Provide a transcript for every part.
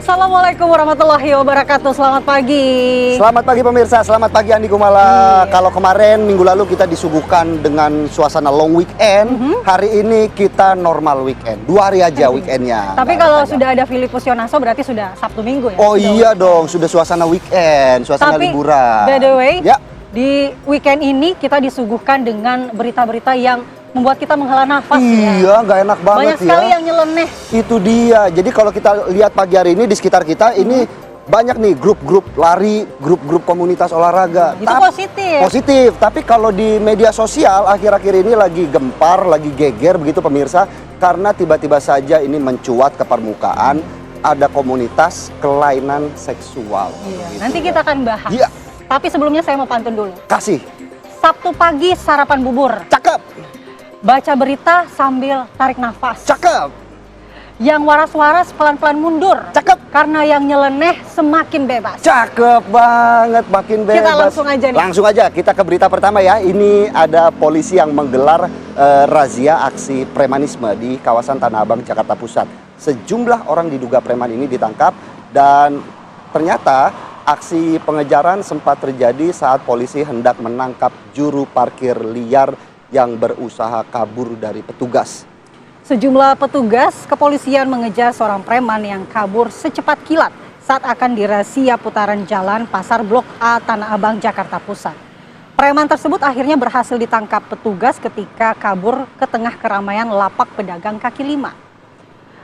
Assalamualaikum warahmatullahi wabarakatuh. Selamat pagi. Selamat pagi pemirsa, selamat pagi Andi Kumala. Kalau kemarin minggu lalu kita disuguhkan dengan suasana long weekend, hari ini kita normal weekend. 2 hari aja weekendnya. Tapi kalau sudah ada Filipus Yonaso berarti sudah Sabtu Minggu ya? Oh iya dong, sudah suasana weekend, suasana liburan. By the way, ya, di weekend ini kita disuguhkan dengan berita-berita yang membuat kita menghela nafas ya. Iya, nggak enak banget Banyak sekali yang nyeleneh. Itu dia. Jadi kalau kita lihat pagi hari ini di sekitar kita ini banyak nih grup-grup lari, grup-grup komunitas olahraga. Itu positif. Positif. Tapi kalau di media sosial akhir-akhir ini lagi gempar, lagi geger begitu pemirsa, karena tiba-tiba saja ini mencuat ke permukaan ada komunitas kelainan seksual. Iya. Gitu Nanti ya. kita akan bahas. Iya. Tapi sebelumnya saya mau pantun dulu. Kasih. Sabtu pagi sarapan bubur. Cakep. Baca berita sambil tarik nafas. Cakep. Yang waras-waras pelan-pelan mundur. Cakep. Karena yang nyeleneh semakin bebas. Cakep banget, makin bebas. Kita langsung aja nih. Langsung aja, kita ke berita pertama ya. Ini ada polisi yang menggelar razia aksi premanisme di kawasan Tanah Abang, Jakarta Pusat. Sejumlah orang diduga preman ini ditangkap dan ternyata aksi pengejaran sempat terjadi saat polisi hendak menangkap juru parkir liar yang berusaha kabur dari petugas. Sejumlah petugas kepolisian mengejar seorang preman yang kabur secepat kilat saat akan dirazia putaran jalan Pasar Blok A Tanah Abang, Jakarta Pusat. Preman tersebut akhirnya berhasil ditangkap petugas ketika kabur ke tengah keramaian lapak pedagang kaki lima.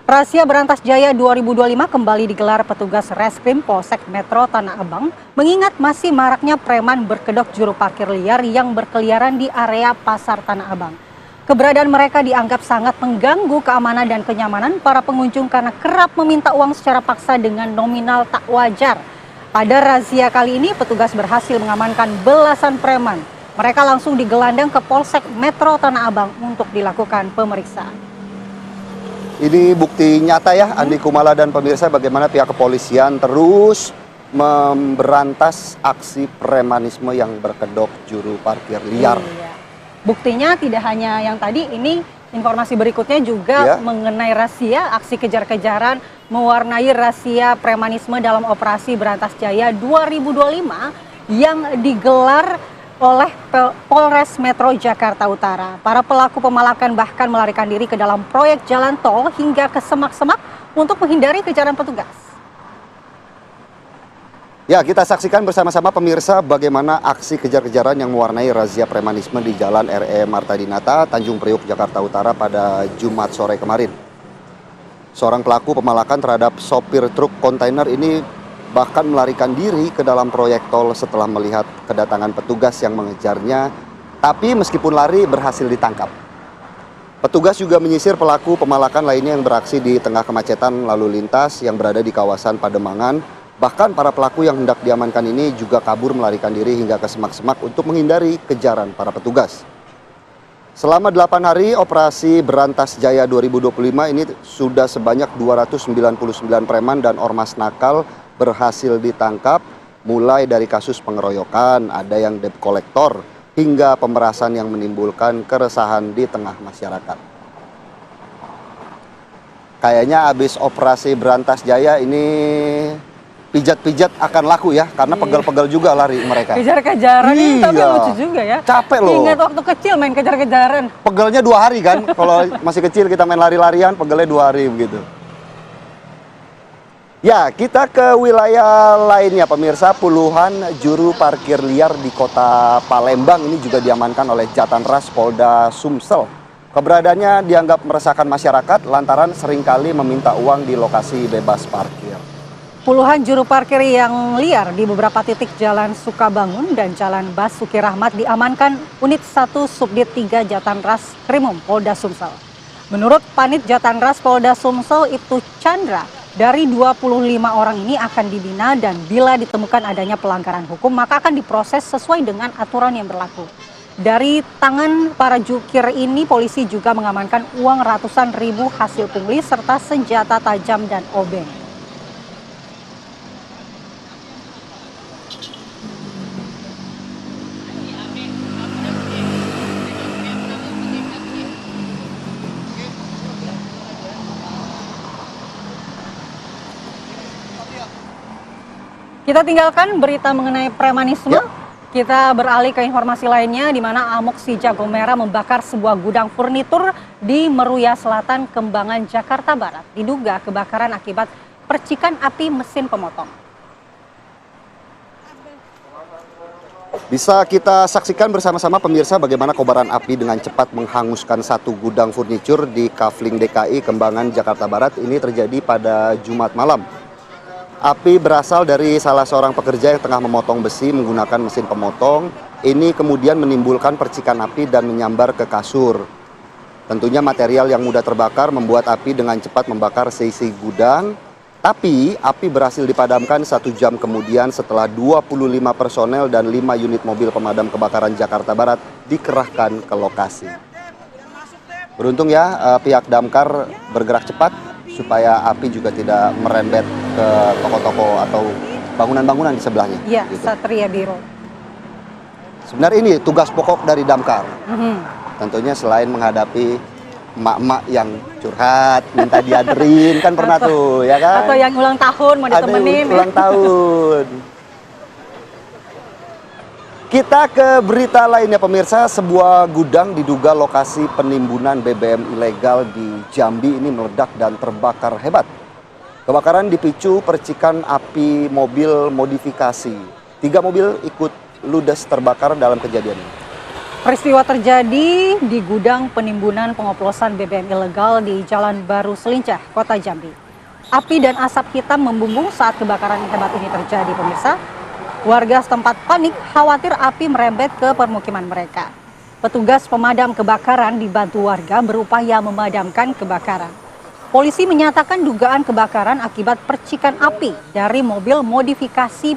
Razia Berantas Jaya 2025 kembali digelar petugas Reskrim Polsek Metro Tanah Abang mengingat masih maraknya preman berkedok juru parkir liar yang berkeliaran di area Pasar Tanah Abang. Keberadaan mereka dianggap sangat mengganggu keamanan dan kenyamanan para pengunjung karena kerap meminta uang secara paksa dengan nominal tak wajar. Pada razia kali ini petugas berhasil mengamankan belasan preman. Mereka langsung digelandang ke Polsek Metro Tanah Abang untuk dilakukan pemeriksaan. Ini bukti nyata ya Andi Kumala dan pemirsa bagaimana pihak kepolisian terus memberantas aksi premanisme yang berkedok juru parkir liar. Iya. Buktinya tidak hanya yang tadi, ini informasi berikutnya juga mengenai razia aksi kejar-kejaran mewarnai razia premanisme dalam operasi Berantas Jaya 2025 yang digelar oleh Polres Metro Jakarta Utara. Para pelaku pemalakan bahkan melarikan diri ke dalam proyek jalan tol hingga ke semak-semak untuk menghindari kejaran petugas. Ya, kita saksikan bersama-sama pemirsa bagaimana aksi kejar-kejaran yang mewarnai razia premanisme di Jalan RE Marta Dinata, Tanjung Priok, Jakarta Utara pada Jumat sore kemarin. Seorang pelaku pemalakan terhadap sopir truk kontainer ini bahkan melarikan diri ke dalam proyek tol setelah melihat kedatangan petugas yang mengejarnya, tapi meskipun lari berhasil ditangkap. Petugas juga menyisir pelaku pemalakan lainnya yang beraksi di tengah kemacetan lalu lintas yang berada di kawasan Pademangan. Bahkan para pelaku yang hendak diamankan ini juga kabur melarikan diri hingga ke semak-semak untuk menghindari kejaran para petugas. Selama 8 hari operasi Berantas Jaya 2025 ini sudah sebanyak 299 preman dan ormas nakal berhasil ditangkap, mulai dari kasus pengeroyokan, ada yang debt kolektor, hingga pemerasan yang menimbulkan keresahan di tengah masyarakat. Kayaknya habis operasi Berantas Jaya ini pijat-pijat akan laku ya, karena pegel-pegel juga lari mereka. Kejar-kejaran ini tapi lucu juga ya. Capek loh. Ingat waktu kecil main kejar-kejaran. Pegelnya 2 hari kan, kalau masih kecil kita main lari-larian, pegelnya 2 hari begitu. Ya, kita ke wilayah lainnya pemirsa. Puluhan juru parkir liar di kota Palembang ini juga diamankan oleh Jatanras Polda Sumsel. Keberadaannya dianggap meresahkan masyarakat lantaran seringkali meminta uang di lokasi bebas parkir. Puluhan juru parkir yang liar di beberapa titik Jalan Sukabangun dan Jalan Basuki Rahmat diamankan Unit 1 Subdit 3 Jatanras Krimum Polda Sumsel. Menurut Panit Jatanras Polda Sumsel Ibtu Chandra, dari 25 orang ini akan dibina dan bila ditemukan adanya pelanggaran hukum maka akan diproses sesuai dengan aturan yang berlaku. Dari tangan para jukir ini polisi juga mengamankan uang ratusan ribu hasil pungli serta senjata tajam dan obeng. Kita tinggalkan berita mengenai premanisme. Ya. Kita beralih ke informasi lainnya di mana amok si jago merah membakar sebuah gudang furnitur di Meruya Selatan, Kembangan, Jakarta Barat. Diduga kebakaran akibat percikan api mesin pemotong. Bisa kita saksikan bersama-sama pemirsa bagaimana kobaran api dengan cepat menghanguskan satu gudang furnitur di Kafling DKI, Kembangan, Jakarta Barat. Ini terjadi pada Jumat malam. Api berasal dari salah seorang pekerja yang tengah memotong besi menggunakan mesin pemotong. Ini kemudian menimbulkan percikan api dan menyambar ke kasur. Tentunya material yang mudah terbakar membuat api dengan cepat membakar seisi gudang. Tapi api berhasil dipadamkan 1 jam kemudian setelah 25 personel dan 5 unit mobil pemadam kebakaran Jakarta Barat dikerahkan ke lokasi. Beruntung ya pihak damkar bergerak cepat supaya api juga tidak merembet ke toko-toko atau bangunan-bangunan di sebelahnya. Ya, gitu. Satria Biro. Sebenarnya ini tugas pokok dari damkar. Tentunya selain menghadapi emak-emak yang curhat, minta dianterin, kan pernah tuh, ya kan? Atau yang ulang tahun mau ditemenin. Ada ulang tahun. Kita ke berita lainnya pemirsa, sebuah gudang diduga lokasi penimbunan BBM ilegal di Jambi ini meledak dan terbakar hebat. Kebakaran dipicu percikan api mobil modifikasi. 3 mobil ikut ludes terbakar dalam kejadian ini. Peristiwa terjadi di gudang penimbunan pengoplosan BBM ilegal di Jalan Baru Selincah, Kota Jambi. Api dan asap hitam membumbung saat kebakaran hebat ini terjadi, pemirsa. Warga setempat panik khawatir api merembet ke permukiman mereka. Petugas pemadam kebakaran dibantu warga berupaya memadamkan kebakaran. Polisi menyatakan dugaan kebakaran akibat percikan api dari mobil modifikasi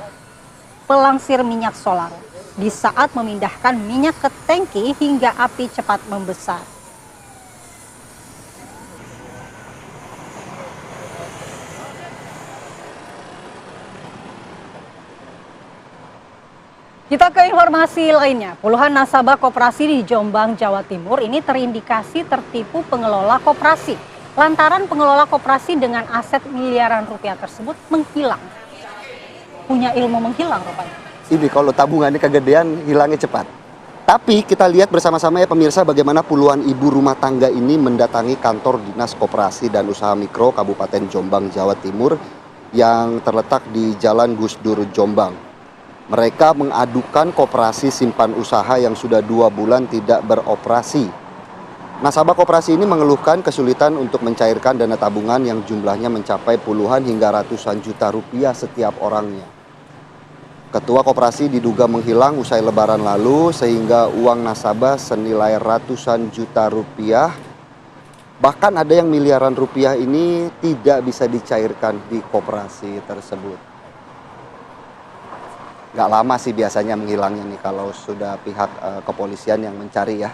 pelangsir minyak solar di saat memindahkan minyak ke tangki hingga api cepat membesar. Kita ke informasi lainnya. Puluhan nasabah koperasi di Jombang, Jawa Timur ini terindikasi tertipu pengelola koperasi. Lantaran pengelola koperasi dengan aset miliaran rupiah tersebut menghilang. Punya ilmu menghilang rupanya. Ini kalau tabungannya kegedean, hilangnya cepat. Tapi kita lihat bersama-sama ya pemirsa bagaimana puluhan ibu rumah tangga ini mendatangi kantor Dinas Koperasi dan Usaha Mikro Kabupaten Jombang, Jawa Timur yang terletak di Jalan Gus Dur, Jombang. Mereka mengadukan koperasi simpan usaha yang sudah 2 bulan tidak beroperasi. Nasabah koperasi ini mengeluhkan kesulitan untuk mencairkan dana tabungan yang jumlahnya mencapai puluhan hingga ratusan juta rupiah setiap orangnya. Ketua koperasi diduga menghilang usai lebaran lalu sehingga uang nasabah senilai ratusan juta rupiah. Bahkan ada yang miliaran rupiah ini tidak bisa dicairkan di koperasi tersebut. Nggak lama sih biasanya menghilangnya nih kalau sudah pihak kepolisian yang mencari ya.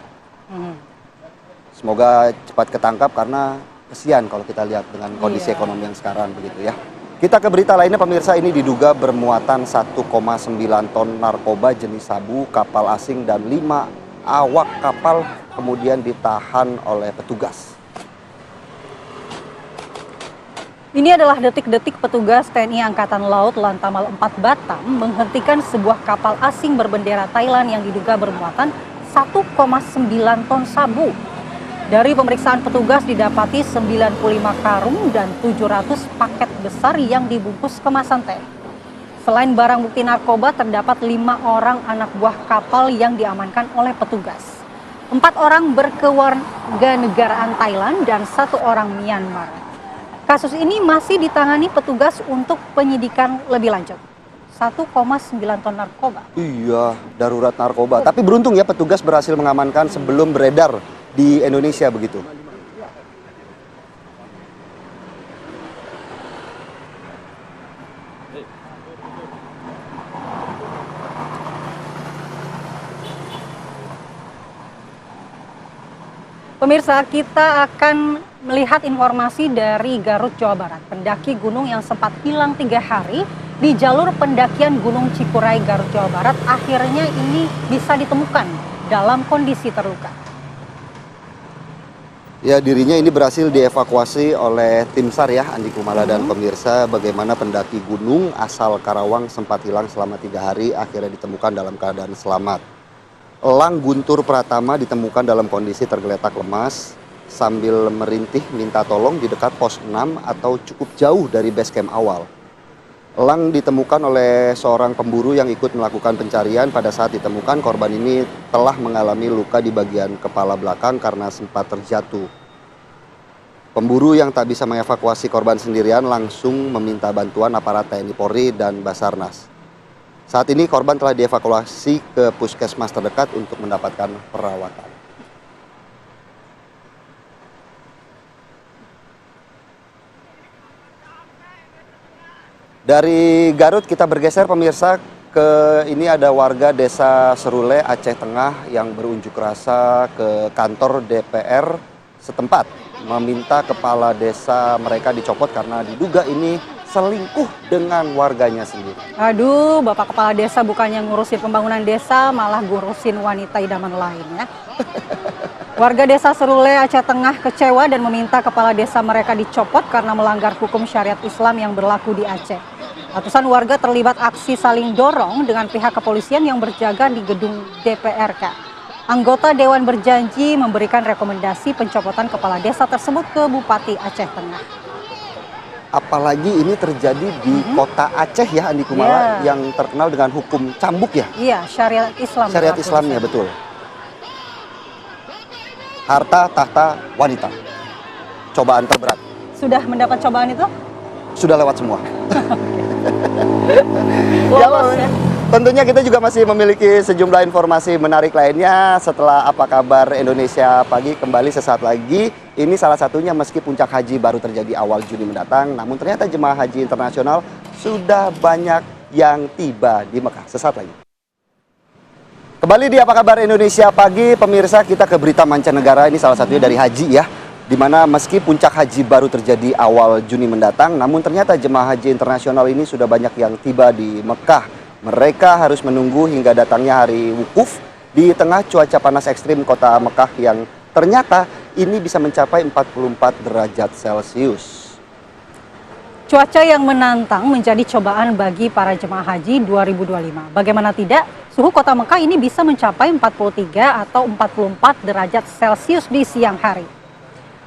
Semoga cepat ketangkap karena kesian kalau kita lihat dengan kondisi ekonomi yang sekarang begitu ya. Kita ke berita lainnya pemirsa, ini diduga bermuatan 1,9 ton narkoba jenis sabu kapal asing dan 5 awak kapal kemudian ditahan oleh petugas. Ini adalah detik-detik petugas TNI Angkatan Laut Lantamal 4 Batam menghentikan sebuah kapal asing berbendera Thailand yang diduga bermuatan 1,9 ton sabu. Dari pemeriksaan petugas didapati 95 karung dan 700 paket besar yang dibungkus kemasan teh. Selain barang bukti narkoba, terdapat 5 orang anak buah kapal yang diamankan oleh petugas. 4 orang berkewarganegaraan Thailand dan 1 orang Myanmar. Kasus ini masih ditangani petugas untuk penyidikan lebih lanjut. 1,9 ton narkoba. Iya, darurat narkoba. Tapi beruntung ya petugas berhasil mengamankan sebelum beredar di Indonesia begitu. Pemirsa, kita akan melihat informasi dari Garut, Jawa Barat. Pendaki gunung yang sempat hilang 3 hari di jalur pendakian Gunung Cikuray, Garut, Jawa Barat, akhirnya ini bisa ditemukan dalam kondisi terluka. Ya, dirinya ini berhasil dievakuasi oleh tim SAR ya, Andi Kumala dan pemirsa. Bagaimana pendaki gunung asal Karawang sempat hilang selama 3 hari, akhirnya ditemukan dalam keadaan selamat. Elang Guntur Pratama ditemukan dalam kondisi tergeletak lemas sambil merintih minta tolong di dekat pos 6 atau cukup jauh dari base camp awal. Elang ditemukan oleh seorang pemburu yang ikut melakukan pencarian. Pada saat ditemukan, korban ini telah mengalami luka di bagian kepala belakang karena sempat terjatuh. Pemburu yang tak bisa mengevakuasi korban sendirian langsung meminta bantuan aparat TNI Polri dan Basarnas. Saat ini korban telah dievakuasi ke puskesmas terdekat untuk mendapatkan perawatan. Dari Garut kita bergeser pemirsa ke ini ada warga desa Serule, Aceh Tengah yang berunjuk rasa ke kantor DPR setempat meminta kepala desa mereka dicopot karena diduga ini selingkuh dengan warganya sendiri. Aduh, Bapak Kepala Desa bukannya ngurusin pembangunan desa, malah ngurusin wanita idaman lain ya. Warga desa Serule, Aceh Tengah kecewa dan meminta kepala desa mereka dicopot karena melanggar hukum syariat Islam yang berlaku di Aceh. Ratusan warga terlibat aksi saling dorong dengan pihak kepolisian yang berjaga di gedung DPRK. Anggota Dewan berjanji memberikan rekomendasi pencopotan kepala desa tersebut ke Bupati Aceh Tengah. Apalagi ini terjadi di kota Aceh ya, Andi Kumala, yang terkenal dengan hukum cambuk ya. Iya, syariat Islam. Syariat Islamnya betul. Harta tahta wanita. Cobaan terberat. Sudah mendapat cobaan itu? Sudah lewat semua. Lolos ya. Tentunya kita juga masih memiliki sejumlah informasi menarik lainnya setelah Apa Kabar Indonesia Pagi kembali sesaat lagi. Ini salah satunya meski puncak haji baru terjadi awal Juni mendatang, namun ternyata jemaah haji internasional sudah banyak yang tiba di Mekah. Sesaat lagi. Kembali di Apa Kabar Indonesia Pagi, pemirsa, kita ke berita mancanegara. Ini salah satunya dari haji ya. Di mana meski puncak haji baru terjadi awal Juni mendatang, namun ternyata jemaah haji internasional ini sudah banyak yang tiba di Mekah. Mereka harus menunggu hingga datangnya hari wukuf di tengah cuaca panas ekstrim kota Mekah yang ternyata ini bisa mencapai 44 derajat Celcius. Cuaca yang menantang menjadi cobaan bagi para jemaah haji 2025. Bagaimana tidak, suhu kota Mekah ini bisa mencapai 43 atau 44 derajat Celcius di siang hari.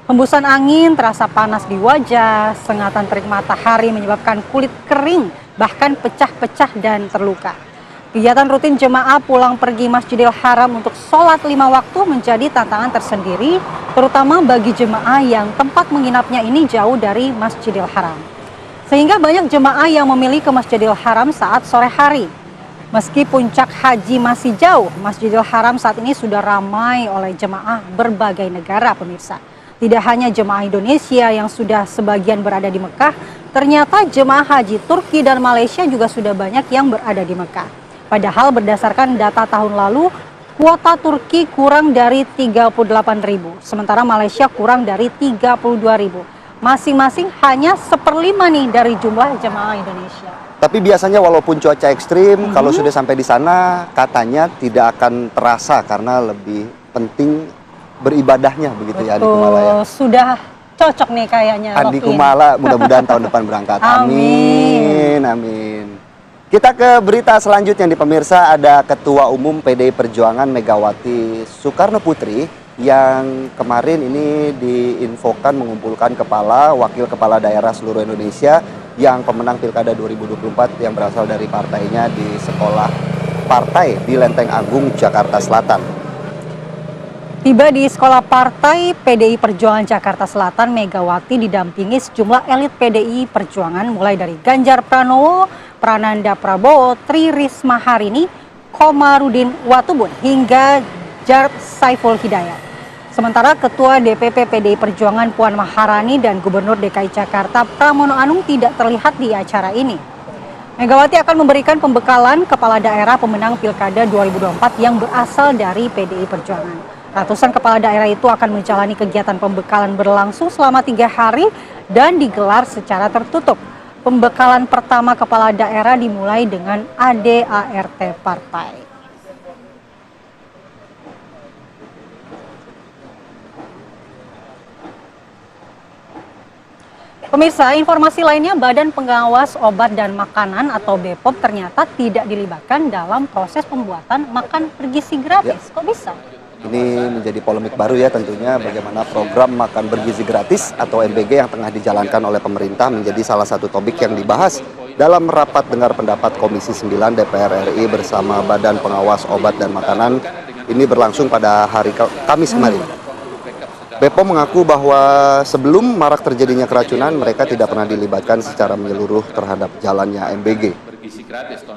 Hembusan angin terasa panas di wajah, sengatan terik matahari menyebabkan kulit kering, bahkan pecah-pecah dan terluka. Kegiatan rutin jemaah pulang pergi Masjidil Haram untuk sholat 5 waktu menjadi tantangan tersendiri, terutama bagi jemaah yang tempat menginapnya ini jauh dari Masjidil Haram. Sehingga banyak jemaah yang memilih ke Masjidil Haram saat sore hari. Meski puncak haji masih jauh, Masjidil Haram saat ini sudah ramai oleh jemaah berbagai negara, pemirsa. Tidak hanya jemaah Indonesia yang sudah sebagian berada di Mekah, ternyata jemaah haji Turki dan Malaysia juga sudah banyak yang berada di Mekah. Padahal berdasarkan data tahun lalu, kuota Turki kurang dari 38.000, sementara Malaysia kurang dari 32.000. Masing-masing hanya 1/5 nih dari jumlah jemaah Indonesia. Tapi biasanya walaupun cuaca ekstrim, kalau sudah sampai di sana katanya tidak akan terasa karena lebih penting beribadahnya begitu. Betul. Ya Andi Kumala ya. Sudah cocok nih kayaknya. Andi Kumala mudah-mudahan tahun depan berangkat. Amin. Amin. Kita ke berita selanjutnya di pemirsa, ada Ketua Umum PDI Perjuangan Megawati Soekarno Putri yang kemarin ini diinfokan mengumpulkan wakil kepala daerah seluruh Indonesia yang pemenang Pilkada 2024 yang berasal dari partainya di sekolah partai di Lenteng Agung, Jakarta Selatan. Tiba di sekolah partai PDI Perjuangan Jakarta Selatan, Megawati didampingi sejumlah elit PDI Perjuangan mulai dari Ganjar Pranowo, Prananda Prabowo, Tri Risma Harini, Komarudin Watubun hingga Jarod Saiful Hidayat. Sementara Ketua DPP PDI Perjuangan Puan Maharani dan Gubernur DKI Jakarta Pramono Anung tidak terlihat di acara ini. Megawati akan memberikan pembekalan kepala daerah pemenang Pilkada 2024 yang berasal dari PDI Perjuangan. Ratusan kepala daerah itu akan menjalani kegiatan pembekalan berlangsung selama 3 hari dan digelar secara tertutup. Pembekalan pertama kepala daerah dimulai dengan ADART partai. Pemirsa, informasi lainnya, Badan Pengawas Obat dan Makanan atau BPOM ternyata tidak dilibatkan dalam proses pembuatan makan bergizi gratis. Kok bisa? Ini menjadi polemik baru ya tentunya, bagaimana program makan bergizi gratis atau MBG yang tengah dijalankan oleh pemerintah menjadi salah satu topik yang dibahas dalam rapat dengar pendapat Komisi 9 DPR RI bersama Badan Pengawas Obat dan Makanan. Ini berlangsung pada hari Kamis kemarin. BPOM mengaku bahwa sebelum marak terjadinya keracunan, mereka tidak pernah dilibatkan secara menyeluruh terhadap jalannya MBG.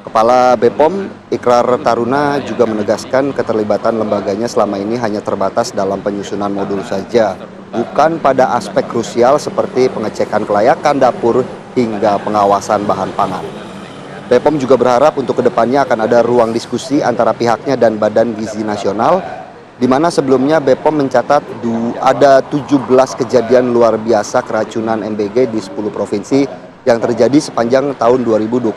Kepala BPOM, Ikrar Taruna, juga menegaskan keterlibatan lembaganya selama ini hanya terbatas dalam penyusunan modul saja, bukan pada aspek krusial seperti pengecekan kelayakan dapur hingga pengawasan bahan pangan. BPOM juga berharap untuk kedepannya akan ada ruang diskusi antara pihaknya dan Badan Gizi Nasional, di mana sebelumnya BPOM mencatat ada 17 kejadian luar biasa keracunan MBG di 10 provinsi yang terjadi sepanjang tahun 2025.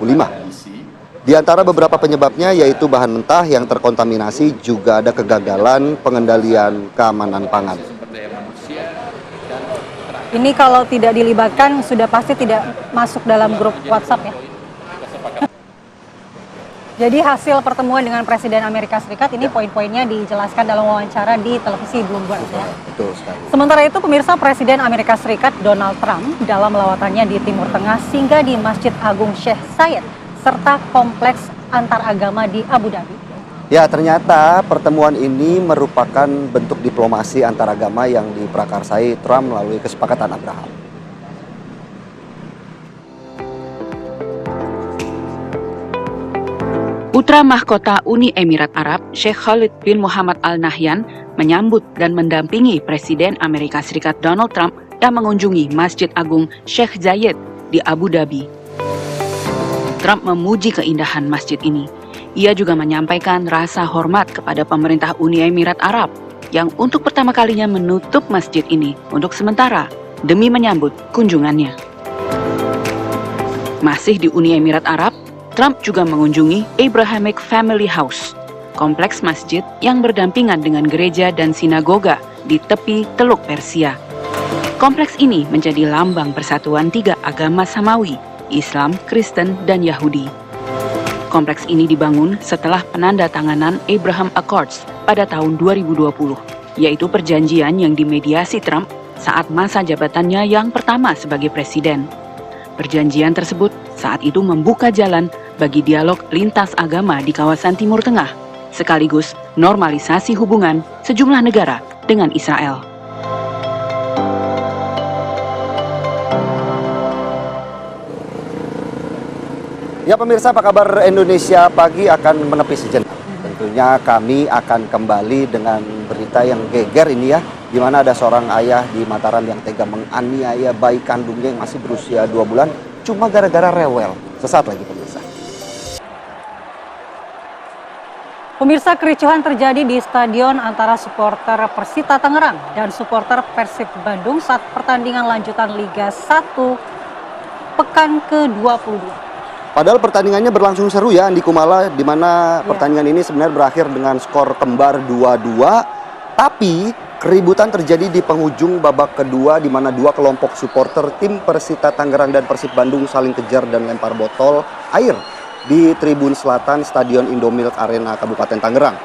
Di antara beberapa penyebabnya yaitu bahan mentah yang terkontaminasi, juga ada kegagalan pengendalian keamanan pangan. Ini kalau tidak dilibatkan sudah pasti tidak masuk dalam grup WhatsApp ya. Jadi hasil pertemuan dengan Presiden Amerika Serikat ini poin-poinnya dijelaskan dalam wawancara di televisi Bloomberg ya. Betul sekali. Sementara itu pemirsa, Presiden Amerika Serikat Donald Trump dalam lawatannya di Timur Tengah singgah di Masjid Agung Sheikh Zayed serta kompleks antar agama di Abu Dhabi. Ya, ternyata pertemuan ini merupakan bentuk diplomasi antar agama yang diprakarsai Trump melalui kesepakatan Abraham. Putra mahkota Uni Emirat Arab, Sheikh Khalid bin Muhammad Al Nahyan, menyambut dan mendampingi Presiden Amerika Serikat Donald Trump yang mengunjungi Masjid Agung Sheikh Zayed di Abu Dhabi. Trump memuji keindahan masjid ini. Ia juga menyampaikan rasa hormat kepada pemerintah Uni Emirat Arab yang untuk pertama kalinya menutup masjid ini untuk sementara demi menyambut kunjungannya. Masih di Uni Emirat Arab, Trump juga mengunjungi Abrahamic Family House, kompleks masjid yang berdampingan dengan gereja dan sinagoga di tepi Teluk Persia. Kompleks ini menjadi lambang persatuan tiga agama Samawi, Islam, Kristen, dan Yahudi. Kompleks ini dibangun setelah penandatanganan Abraham Accords pada tahun 2020, yaitu perjanjian yang dimediasi Trump saat masa jabatannya yang pertama sebagai presiden. Perjanjian tersebut saat itu membuka jalan bagi dialog lintas agama di kawasan Timur Tengah, sekaligus normalisasi hubungan sejumlah negara dengan Israel. Ya pemirsa, apa kabar? Indonesia Pagi akan menepi sejenak. Tentunya kami akan kembali dengan berita yang geger ini ya, di mana ada seorang ayah di Mataram yang tega menganiaya bayi kandungnya yang masih berusia 2 bulan cuma gara-gara rewel. Sesaat lagi pemirsa. Pemirsa, kericuhan terjadi di stadion antara supporter Persita Tangerang dan supporter Persib Bandung saat pertandingan lanjutan Liga 1 pekan ke-22. Padahal pertandingannya berlangsung seru ya Andi Kumala, di mana pertandingan ini sebenarnya berakhir dengan skor kembar 2-2. Tapi keributan terjadi di penghujung babak kedua, di mana dua kelompok supporter tim Persita Tangerang dan Persib Bandung saling kejar dan lempar botol air di tribun selatan Stadion Indomilk Arena Kabupaten Tangerang.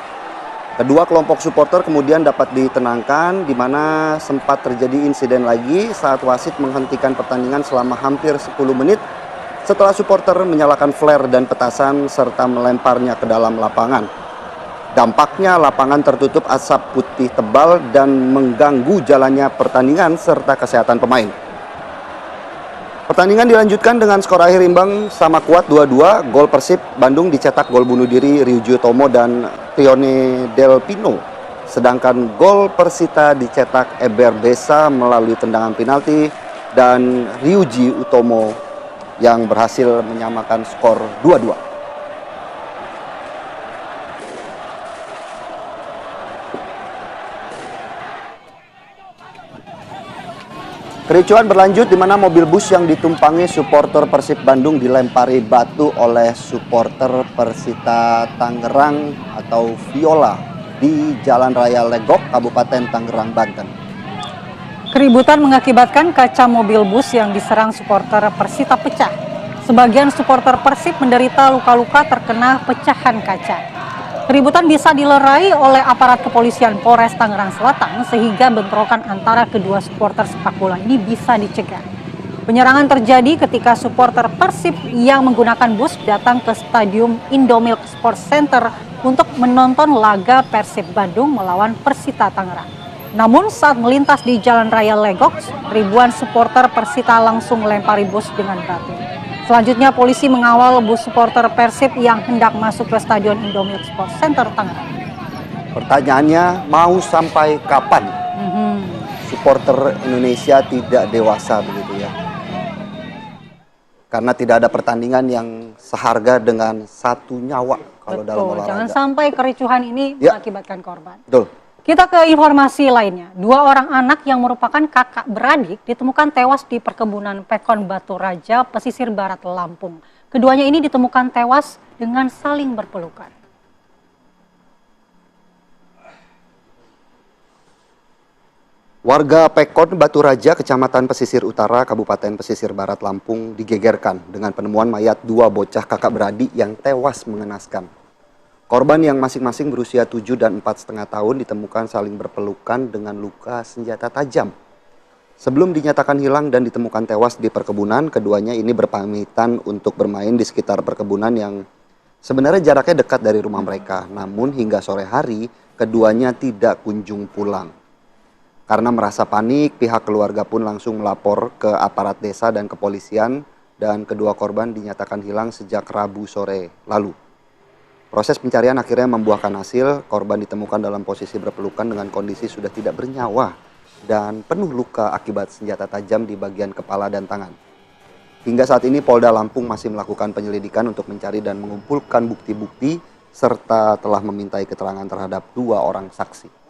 Kedua kelompok supporter kemudian dapat ditenangkan, di mana sempat terjadi insiden lagi saat wasit menghentikan pertandingan selama hampir 10 menit setelah supporter menyalakan flare dan petasan serta melemparnya ke dalam lapangan. Dampaknya lapangan tertutup asap putih tebal dan mengganggu jalannya pertandingan serta kesehatan pemain. Pertandingan dilanjutkan dengan skor akhir imbang sama kuat 2-2. Gol Persib Bandung dicetak gol bunuh diri Ryuji Utomo dan Tione Del Pino. Sedangkan gol Persita dicetak Eber Besa melalui tendangan penalti dan Ryuji Utomo yang berhasil menyamakan skor 2-2. Kericuhan berlanjut di mana mobil bus yang ditumpangi supporter Persib Bandung dilempari batu oleh supporter Persita Tangerang atau Viola di Jalan Raya Legok, Kabupaten Tangerang, Banten. Keributan mengakibatkan kaca mobil bus yang diserang supporter Persita pecah. Sebagian supporter Persib menderita luka-luka terkena pecahan kaca. Keributan bisa dilerai oleh aparat kepolisian Polres Tangerang Selatan sehingga bentrokan antara kedua supporter sepak bola ini bisa dicegah. Penyerangan terjadi ketika supporter Persib yang menggunakan bus datang ke Stadium Indomilk Sports Center untuk menonton laga Persib Bandung melawan Persita Tangerang. Namun saat melintas di Jalan Raya Legok, ribuan supporter Persita langsung melempari bus dengan batu. Selanjutnya polisi mengawal bus supporter Persib yang hendak masuk ke Stadion Indomilk Sports Center Tangerang. Pertanyaannya, mau sampai kapan supporter Indonesia tidak dewasa begitu ya? Karena tidak ada pertandingan yang seharga dengan satu nyawa kalau dalam olahraga. Jangan sampai kericuhan ini mengakibatkan korban. Betul. Kita ke informasi lainnya. Dua orang anak yang merupakan kakak beradik ditemukan tewas di perkebunan Pekon Batu Raja, pesisir barat Lampung. Keduanya ini ditemukan tewas dengan saling berpelukan. Warga Pekon Batu Raja, Kecamatan Pesisir Utara, Kabupaten Pesisir Barat Lampung digegerkan dengan penemuan mayat dua bocah kakak beradik yang tewas mengenaskan. Korban yang masing-masing berusia 7 dan 4,5 tahun ditemukan saling berpelukan dengan luka senjata tajam. Sebelum dinyatakan hilang dan ditemukan tewas di perkebunan, keduanya ini berpamitan untuk bermain di sekitar perkebunan yang sebenarnya jaraknya dekat dari rumah mereka. Namun hingga sore hari, keduanya tidak kunjung pulang. Karena merasa panik, pihak keluarga pun langsung melapor ke aparat desa dan kepolisian dan kedua korban dinyatakan hilang sejak Rabu sore lalu. Proses pencarian akhirnya membuahkan hasil, korban ditemukan dalam posisi berpelukan dengan kondisi sudah tidak bernyawa dan penuh luka akibat senjata tajam di bagian kepala dan tangan. Hingga saat ini Polda Lampung masih melakukan penyelidikan untuk mencari dan mengumpulkan bukti-bukti serta telah memintai keterangan terhadap dua orang saksi.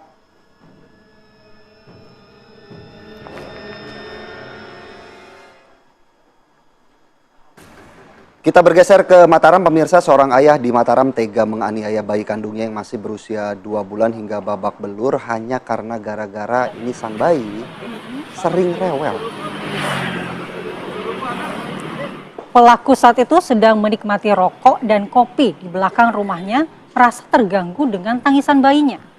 Kita bergeser ke Mataram, pemirsa. Seorang ayah di Mataram tega menganiaya bayi kandungnya yang masih berusia 2 bulan hingga babak belur hanya karena gara-gara ini sang bayi sering rewel. Pelaku saat itu sedang menikmati rokok dan kopi di belakang rumahnya, merasa terganggu dengan tangisan bayinya.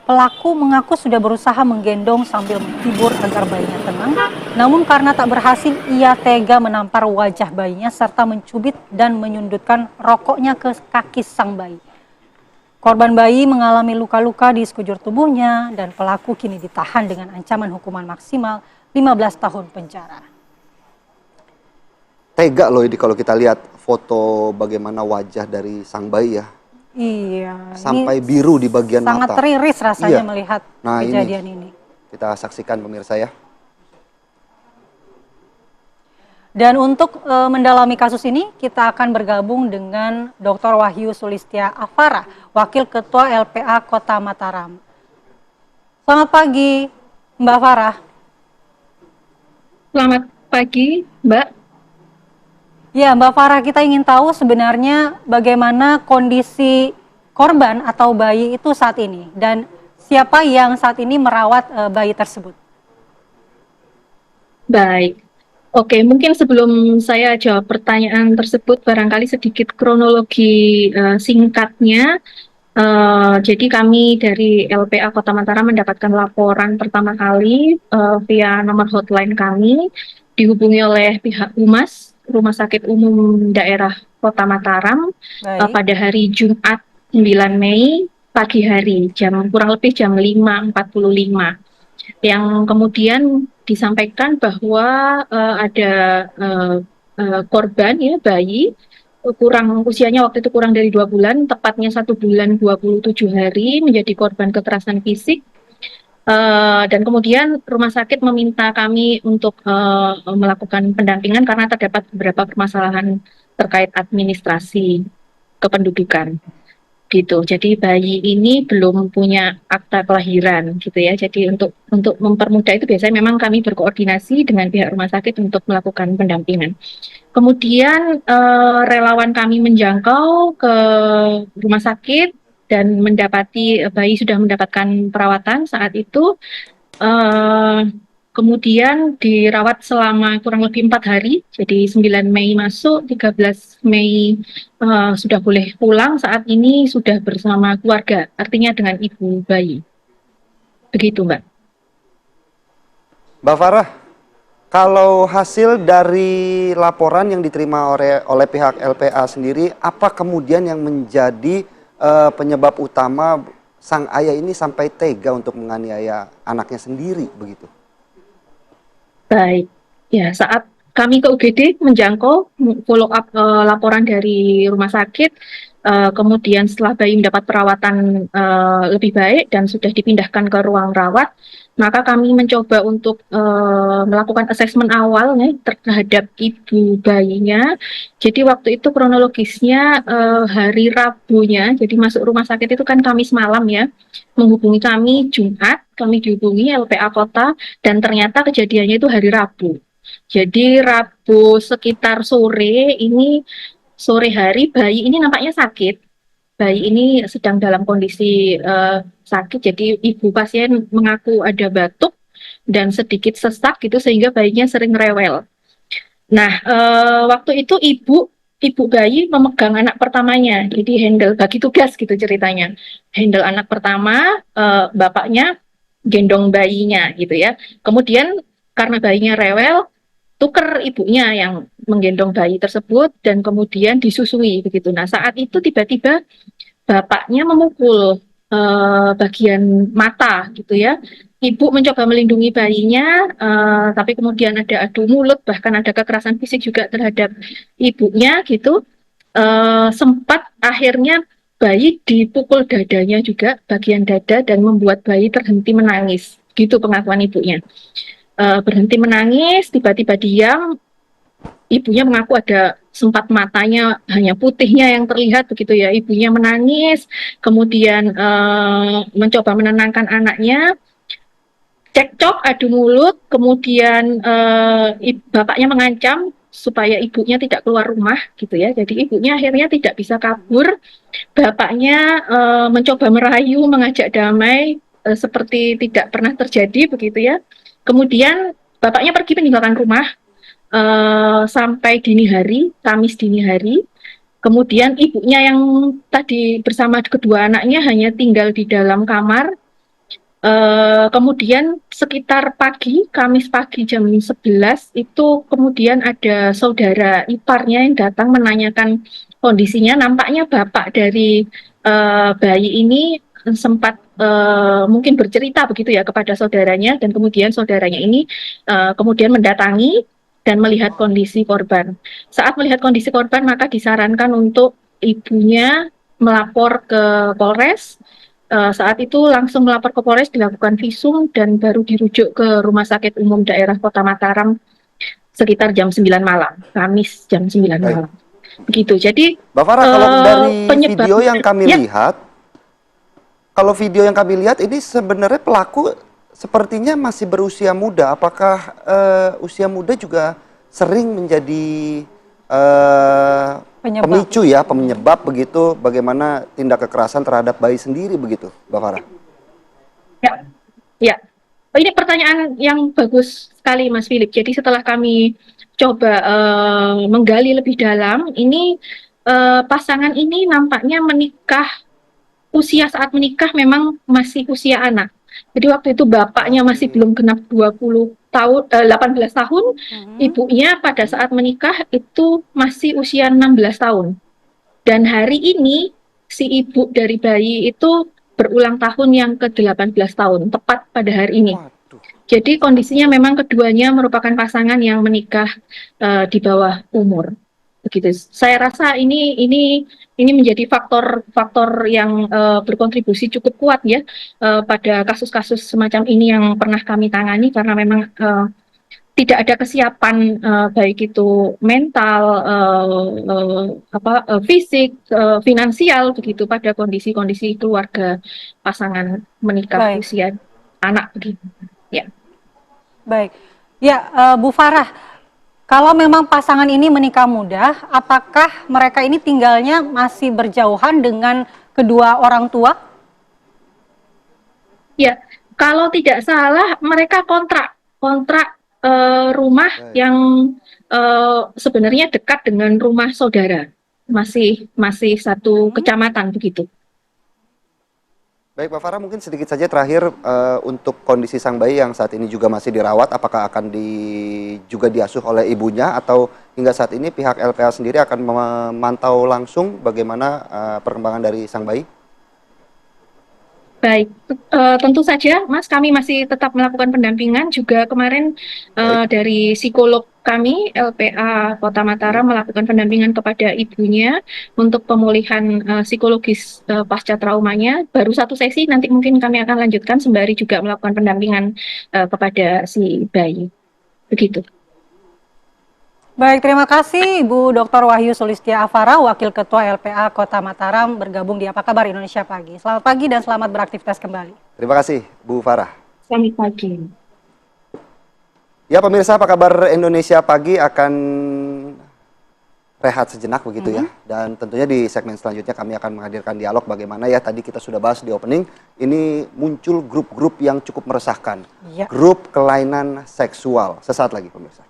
Pelaku mengaku sudah berusaha menggendong sambil menghibur agar bayinya tenang, namun karena tak berhasil, ia tega menampar wajah bayinya serta mencubit dan menyundutkan rokoknya ke kaki sang bayi. Korban bayi mengalami luka-luka di sekujur tubuhnya dan pelaku kini ditahan dengan ancaman hukuman maksimal 15 tahun penjara. Tega loh ini kalau kita lihat foto bagaimana wajah dari sang bayi ya. Iya, sampai biru di bagian sangat mata. teriris rasanya melihat kejadian ini. Kita saksikan pemirsa ya. Dan untuk mendalami kasus ini, kita akan bergabung dengan Dr. Wahyu Sulistia Afara, Wakil Ketua LPA Kota Mataram. Selamat pagi, Mbak Farah. Selamat pagi, Mbak. Ya, Mbak Farah, kita ingin tahu sebenarnya bagaimana kondisi korban atau bayi itu saat ini dan siapa yang saat ini merawat bayi tersebut. Baik. Oke, mungkin sebelum saya jawab pertanyaan tersebut, barangkali sedikit kronologi singkatnya. Jadi kami dari LPA Kota Mataram mendapatkan laporan pertama kali via nomor hotline kami, dihubungi oleh pihak Humas, Rumah Sakit Umum Daerah Kota Mataram, pada hari Jumat 9 Mei pagi hari, kurang lebih jam 5.45. Yang kemudian disampaikan bahwa ada korban ya, bayi usianya waktu itu kurang dari 2 bulan, tepatnya 1 bulan 27 hari menjadi korban kekerasan fisik. Dan kemudian rumah sakit meminta kami untuk melakukan pendampingan karena terdapat beberapa permasalahan terkait administrasi kependudukan. Gitu. Jadi bayi ini belum punya akta kelahiran gitu ya. Jadi untuk mempermudah itu biasanya memang kami berkoordinasi dengan pihak rumah sakit untuk melakukan pendampingan. Kemudian relawan kami menjangkau ke rumah sakit dan mendapati bayi sudah mendapatkan perawatan saat itu. kemudian dirawat selama kurang lebih 4 hari, jadi 9 Mei masuk, 13 Mei sudah boleh pulang, saat ini sudah bersama keluarga, artinya dengan ibu bayi. Begitu, Mbak. Mbak Farah, kalau hasil dari laporan yang diterima oleh pihak LPA sendiri, apa kemudian yang menjadi penyebab utama sang ayah ini sampai tega untuk menganiaya anaknya sendiri begitu? Baik, ya saat kami ke UGD menjangkau follow up laporan dari rumah sakit, kemudian setelah bayi mendapat perawatan lebih baik dan sudah dipindahkan ke ruang rawat, maka kami mencoba untuk melakukan asesmen awal terhadap ibu bayinya. Jadi waktu itu kronologisnya hari Rabunya, jadi masuk rumah sakit itu kan Kamis malam ya, menghubungi kami Jumat, kami dihubungi LPA Kota, dan ternyata kejadiannya itu hari Rabu. Jadi Rabu sekitar sore ini, sore hari bayi ini nampaknya sakit. Bayi ini sedang dalam kondisi sakit, jadi ibu pasien mengaku ada batuk dan sedikit sesak gitu sehingga bayinya sering rewel. Nah, waktu itu ibu bayi memegang anak pertamanya, jadi handle bagi tugas gitu ceritanya. Handle anak pertama, bapaknya gendong bayinya gitu ya. Kemudian karena bayinya rewel, tuker ibunya yang menggendong bayi tersebut dan kemudian disusui begitu. Nah, saat itu tiba-tiba bapaknya memukul bagian mata gitu ya. Ibu mencoba melindungi bayinya, tapi kemudian ada adu mulut, bahkan ada kekerasan fisik juga terhadap ibunya gitu. Sempat akhirnya bayi dipukul dadanya juga, bagian dada, dan membuat bayi terhenti menangis. Gitu pengakuan ibunya. Berhenti menangis, tiba-tiba diam. Ibunya mengaku ada sempat matanya hanya putihnya yang terlihat begitu ya. Ibunya menangis, kemudian mencoba menenangkan anaknya. Cekcok, adu mulut, kemudian bapaknya mengancam supaya ibunya tidak keluar rumah gitu ya. Jadi ibunya akhirnya tidak bisa kabur. Bapaknya mencoba merayu, mengajak damai seperti tidak pernah terjadi begitu ya. Kemudian bapaknya pergi meninggalkan rumah sampai dini hari, Kamis dini hari. Kemudian ibunya yang tadi bersama kedua anaknya hanya tinggal di dalam kamar. Kemudian sekitar pagi, Kamis pagi jam 11 itu kemudian ada saudara iparnya yang datang menanyakan kondisinya. Nampaknya bapak dari bayi ini sempat mungkin bercerita begitu ya kepada saudaranya, dan kemudian saudaranya ini kemudian mendatangi dan melihat kondisi korban. Saat melihat kondisi korban, maka disarankan untuk ibunya melapor ke Polres. Saat itu langsung melapor ke Polres, dilakukan visum, dan baru dirujuk ke Rumah Sakit Umum Daerah Kota Mataram sekitar jam 9 malam, Kamis jam 9 malam. Begitu. Jadi Mbak Farah, kalau dari penyebab video yang kami ya, lihat, kalau video yang kami lihat ini sebenarnya pelaku sepertinya masih berusia muda. Apakah usia muda juga sering menjadi pemicu ya, penyebab begitu bagaimana tindak kekerasan terhadap bayi sendiri begitu, Mbak Farah? Ya, ya. Ini pertanyaan yang bagus sekali, Mas Philip. Jadi setelah kami coba menggali lebih dalam, ini pasangan ini nampaknya menikah, usia saat menikah memang masih usia anak. Jadi waktu itu bapaknya masih belum genap 20 tahun, 18 tahun, ibunya pada saat menikah itu masih usia 16 tahun. Dan hari ini si ibu dari bayi itu berulang tahun yang ke-18 tahun, tepat pada hari ini. Jadi kondisinya memang keduanya merupakan pasangan yang menikah di bawah umur. Begitu. Saya rasa ini menjadi faktor yang berkontribusi cukup kuat ya pada kasus-kasus semacam ini yang pernah kami tangani, karena memang tidak ada kesiapan baik itu mental, fisik, finansial begitu pada kondisi-kondisi keluarga pasangan menikah usia anak begitu. Ya. Baik. Ya, Bu Farah, kalau memang pasangan ini menikah muda, apakah mereka ini tinggalnya masih berjauhan dengan kedua orang tua? Ya, kalau tidak salah mereka kontrak kontrak rumah Baik. yang sebenarnya dekat dengan rumah saudara, masih satu kecamatan begitu. Baik, Pak Farah, mungkin sedikit saja terakhir untuk kondisi sang bayi yang saat ini juga masih dirawat, apakah akan juga diasuh oleh ibunya atau hingga saat ini pihak LPA sendiri akan memantau langsung bagaimana perkembangan dari sang bayi? Baik, tentu saja, Mas, kami masih tetap melakukan pendampingan. Juga kemarin Baik. dari psikolog kami, LPA Kota Mataram, melakukan pendampingan kepada ibunya untuk pemulihan psikologis pasca traumanya. Baru satu sesi, nanti mungkin kami akan lanjutkan sembari juga melakukan pendampingan kepada si bayi. Begitu. Baik, terima kasih Ibu Dr. Wahyu Sulistia Afara, Wakil Ketua LPA Kota Mataram, bergabung di Apa Kabar Indonesia Pagi. Selamat pagi dan selamat beraktivitas kembali. Terima kasih, Bu Farah. Selamat pagi. Ya, pemirsa, Apa Kabar Indonesia Pagi akan rehat sejenak begitu ya. Dan tentunya di segmen selanjutnya kami akan menghadirkan dialog bagaimana ya, tadi kita sudah bahas di opening, ini muncul grup-grup yang cukup meresahkan. Ya. Grup kelainan seksual. Sesaat lagi, pemirsa.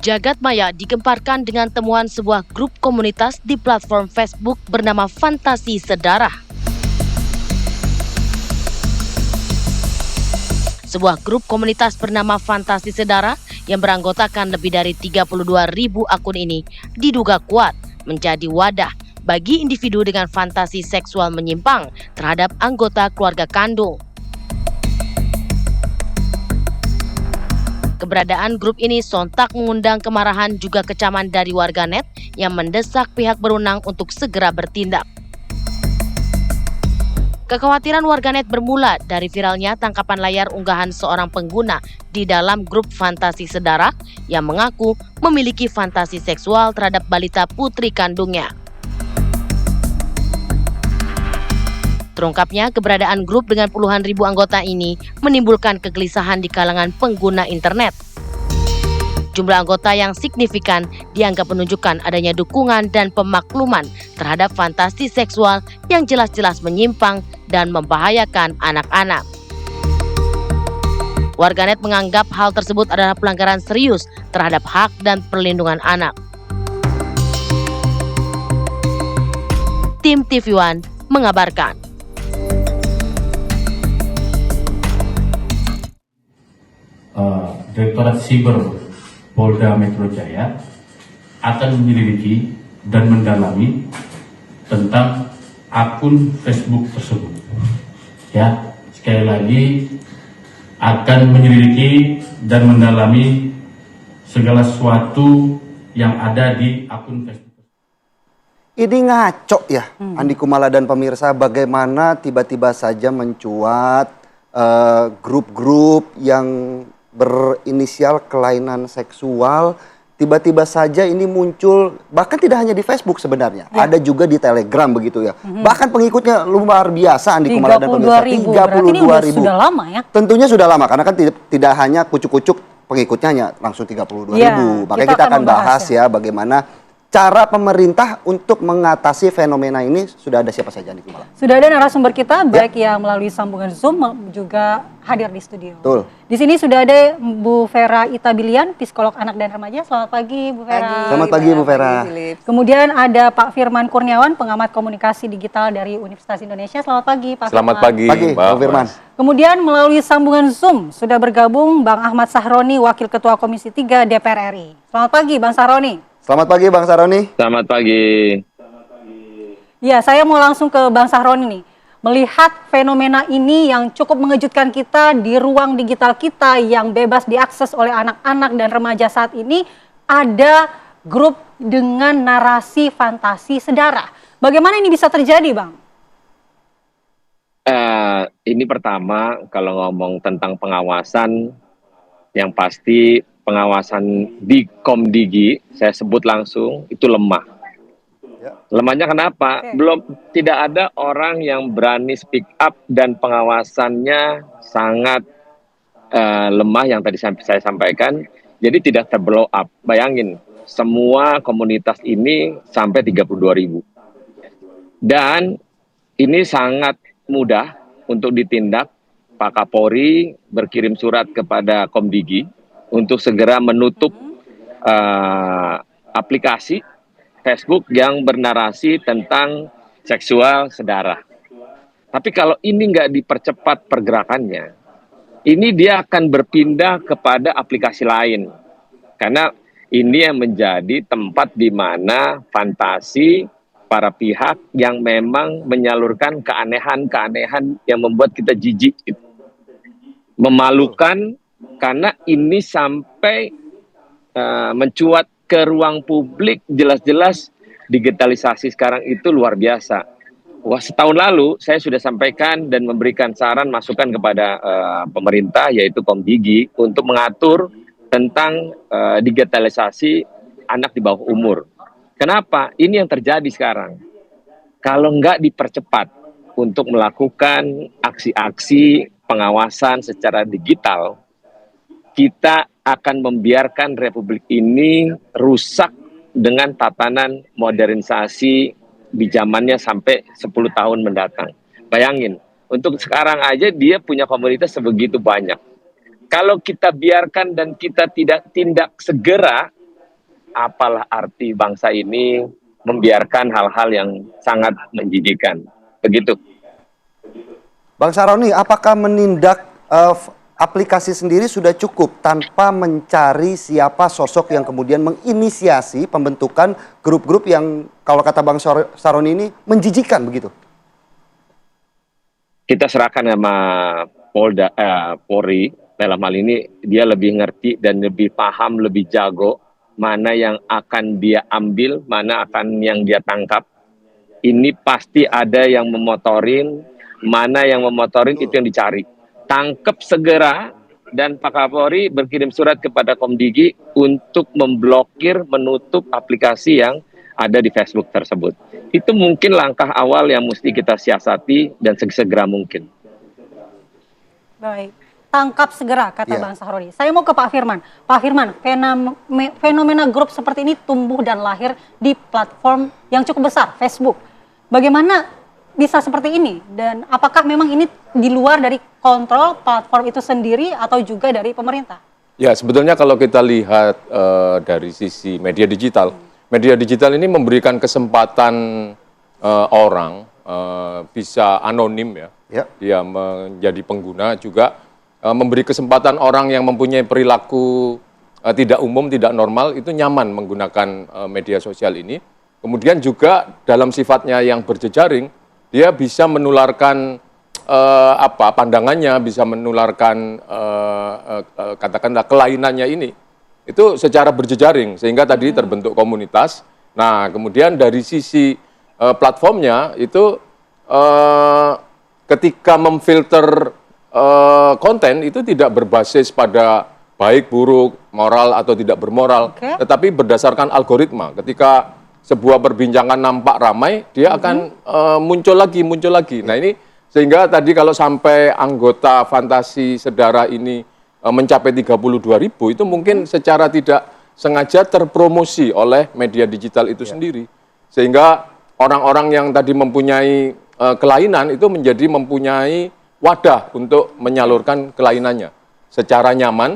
Jagat maya digemparkan dengan temuan sebuah grup komunitas di platform Facebook bernama Fantasi Sedarah. Sebuah grup komunitas bernama Fantasi Sedarah yang beranggotakan lebih dari 32.000 akun ini diduga kuat menjadi wadah bagi individu dengan fantasi seksual menyimpang terhadap anggota keluarga kandung. Keberadaan grup ini sontak mengundang kemarahan juga kecaman dari warganet yang mendesak pihak berwenang untuk segera bertindak. Kekhawatiran warganet bermula dari viralnya tangkapan layar unggahan seorang pengguna di dalam grup Fantasi Sedarah yang mengaku memiliki fantasi seksual terhadap balita putri kandungnya. Terungkapnya keberadaan grup dengan puluhan ribu anggota ini menimbulkan kegelisahan di kalangan pengguna internet. Jumlah anggota yang signifikan dianggap menunjukkan adanya dukungan dan pemakluman terhadap fantasi seksual yang jelas-jelas menyimpang dan membahayakan anak-anak. Warganet menganggap hal tersebut adalah pelanggaran serius terhadap hak dan perlindungan anak. Tim TV One mengabarkan. Direktorat Siber Polda Metro Jaya akan menyelidiki dan mendalami tentang akun Facebook tersebut. Ya, sekali lagi akan menyelidiki dan mendalami segala sesuatu yang ada di akun Facebook. Ini ngaco ya, Andi Kumala dan pemirsa, bagaimana tiba-tiba saja mencuat grup-grup yang berinisial kelainan seksual, tiba-tiba saja ini muncul, bahkan tidak hanya di Facebook sebenarnya, ada juga di Telegram begitu ya. Bahkan pengikutnya luar biasa, Andi Kumala dan pemirsa, 32.000. Sudah lama ya. Tentunya sudah lama, karena kan tidak hanya kucuk-kucuk pengikutnya hanya langsung 32.000. Ya, Makanya kita akan bahas ya bagaimana cara pemerintah untuk mengatasi fenomena ini. Sudah ada siapa saja Andi Kumala? Sudah ada narasumber kita, baik yang melalui sambungan Zoom juga hadir di studio. Betul. Di sini sudah ada Bu Vera Itabilian, psikolog anak dan remaja. Selamat pagi, Bu Vera. Selamat pagi, Bu Vera. Kemudian ada Pak Firman Kurniawan, pengamat komunikasi digital dari Universitas Indonesia. Selamat pagi, Pak Selamat Firman. pagi, Pagi, Pak Firman. Kemudian melalui sambungan Zoom sudah bergabung Bang Ahmad Sahroni, Wakil Ketua Komisi 3 DPR RI. Selamat pagi, Bang Sahroni. Selamat pagi, Bang Saroni. Selamat pagi. Ya, saya mau langsung ke Bang Sahroni nih. Melihat fenomena ini yang cukup mengejutkan kita di ruang digital kita yang bebas diakses oleh anak-anak dan remaja saat ini, ada grup dengan narasi fantasi sedarah. Bagaimana ini bisa terjadi, Bang? Ini pertama, kalau ngomong tentang pengawasan, yang pasti pengawasan di Komdigi, saya sebut langsung, itu lemah. Lemahnya kenapa? Tidak ada orang yang berani speak up dan pengawasannya sangat lemah yang tadi saya sampaikan. Jadi tidak terblow up. Bayangin, semua komunitas ini sampai 32.000. Dan ini sangat mudah untuk ditindak. Pak Kapolri berkirim surat kepada Komdigi untuk segera menutup aplikasi Facebook yang bernarasi tentang seksual sedara. Tapi kalau ini nggak dipercepat pergerakannya, ini dia akan berpindah kepada aplikasi lain. Karena ini yang menjadi tempat di mana fantasi para pihak yang memang menyalurkan keanehan-keanehan yang membuat kita jijik. Memalukan karena ini sampai mencuat ke ruang publik, jelas-jelas digitalisasi sekarang itu luar biasa. Wah, setahun lalu saya sudah sampaikan dan memberikan saran masukan kepada pemerintah yaitu Komdigi untuk mengatur tentang digitalisasi anak di bawah umur. Kenapa? Ini yang terjadi sekarang. Kalau nggak dipercepat untuk melakukan aksi-aksi pengawasan secara digital, kita akan membiarkan Republik ini rusak dengan tatanan modernisasi di zamannya sampai 10 tahun mendatang. Bayangin, untuk sekarang aja dia punya komunitas sebegitu banyak. Kalau kita biarkan dan kita tidak tindak segera, apalah arti bangsa ini membiarkan hal-hal yang sangat menjijikan. Begitu. Bang Saroni, apakah menindak aplikasi sendiri sudah cukup tanpa mencari siapa sosok yang kemudian menginisiasi pembentukan grup-grup yang kalau kata Bang Saroni ini menjijikan begitu? Kita serahkan sama Polri, dalam hal ini dia lebih ngerti dan lebih paham, lebih jago mana yang akan dia ambil, mana akan yang dia tangkap. Ini pasti ada yang memotorin, mana yang memotorin itu yang dicari. Tangkap segera, dan Pak Kapolri berkirim surat kepada Komdigi untuk memblokir, menutup aplikasi yang ada di Facebook tersebut. Itu mungkin langkah awal yang mesti kita siasati dan segera mungkin. Baik, tangkap segera kata Bang Sahroni. Saya mau ke Pak Firman. Pak Firman, fenomena grup seperti ini tumbuh dan lahir di platform yang cukup besar, Facebook. Bagaimana bisa seperti ini? Dan apakah memang ini di luar dari kontrol platform itu sendiri atau juga dari pemerintah? Ya, sebetulnya kalau kita lihat dari sisi media digital ini memberikan kesempatan orang bisa anonim ya. Dia menjadi pengguna juga memberi kesempatan orang yang mempunyai perilaku tidak umum, tidak normal itu nyaman menggunakan media sosial ini. Kemudian juga dalam sifatnya yang berjejaring, dia bisa menularkan pandangannya, bisa menularkan katakanlah kelainannya ini. Itu secara berjejaring sehingga tadi terbentuk komunitas. Nah, kemudian dari sisi platformnya itu ketika memfilter konten itu tidak berbasis pada baik, buruk, moral atau tidak bermoral, tetapi berdasarkan algoritma. Ketika sebuah perbincangan nampak ramai, dia akan muncul lagi. Nah ini sehingga tadi kalau sampai anggota fantasi sedara ini mencapai 32.000 itu mungkin secara tidak sengaja terpromosi oleh media digital itu sendiri. Sehingga orang-orang yang tadi mempunyai kelainan itu menjadi mempunyai wadah untuk menyalurkan kelainannya secara nyaman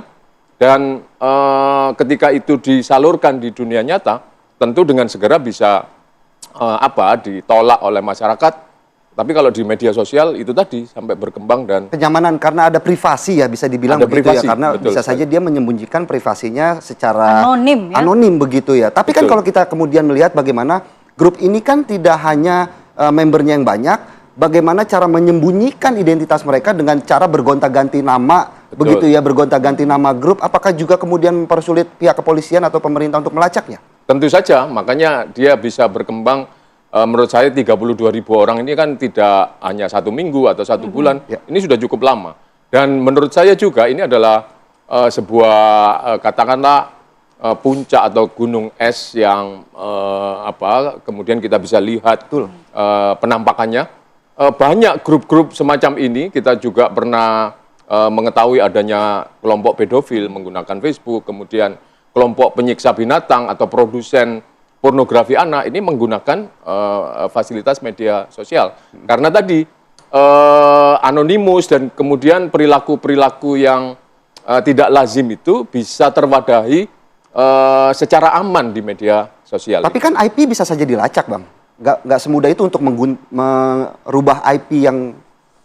dan ketika itu disalurkan di dunia nyata tentu dengan segera bisa ditolak oleh masyarakat. Tapi kalau di media sosial itu tadi sampai berkembang dan kenyamanan karena ada privasi ya bisa dibilang begitu privasi, ya karena betul, bisa saja dia menyembunyikan privasinya secara anonim begitu ya. Tapi kan kalau kita kemudian melihat bagaimana grup ini kan tidak hanya membernya yang banyak, bagaimana cara menyembunyikan identitas mereka dengan cara bergonta-ganti nama begitu ya, bergonta-ganti nama grup. Apakah juga kemudian mempersulit pihak kepolisian atau pemerintah untuk melacaknya? Tentu saja, makanya dia bisa berkembang. Menurut saya 32.000 orang ini kan tidak hanya 1 minggu atau 1 bulan, ini sudah cukup lama. Dan menurut saya juga ini adalah sebuah katakanlah puncak atau gunung es yang kemudian kita bisa lihat penampakannya. Banyak grup-grup semacam ini, kita juga pernah mengetahui adanya kelompok pedofil menggunakan Facebook, kemudian kelompok penyiksa binatang atau produsen pornografi anak ini menggunakan fasilitas media sosial. Karena tadi anonimus dan kemudian perilaku-perilaku yang tidak lazim itu bisa terwadahi secara aman di media sosial. Tapi kan IP bisa saja dilacak, Bang. Nggak semudah itu untuk merubah IP yang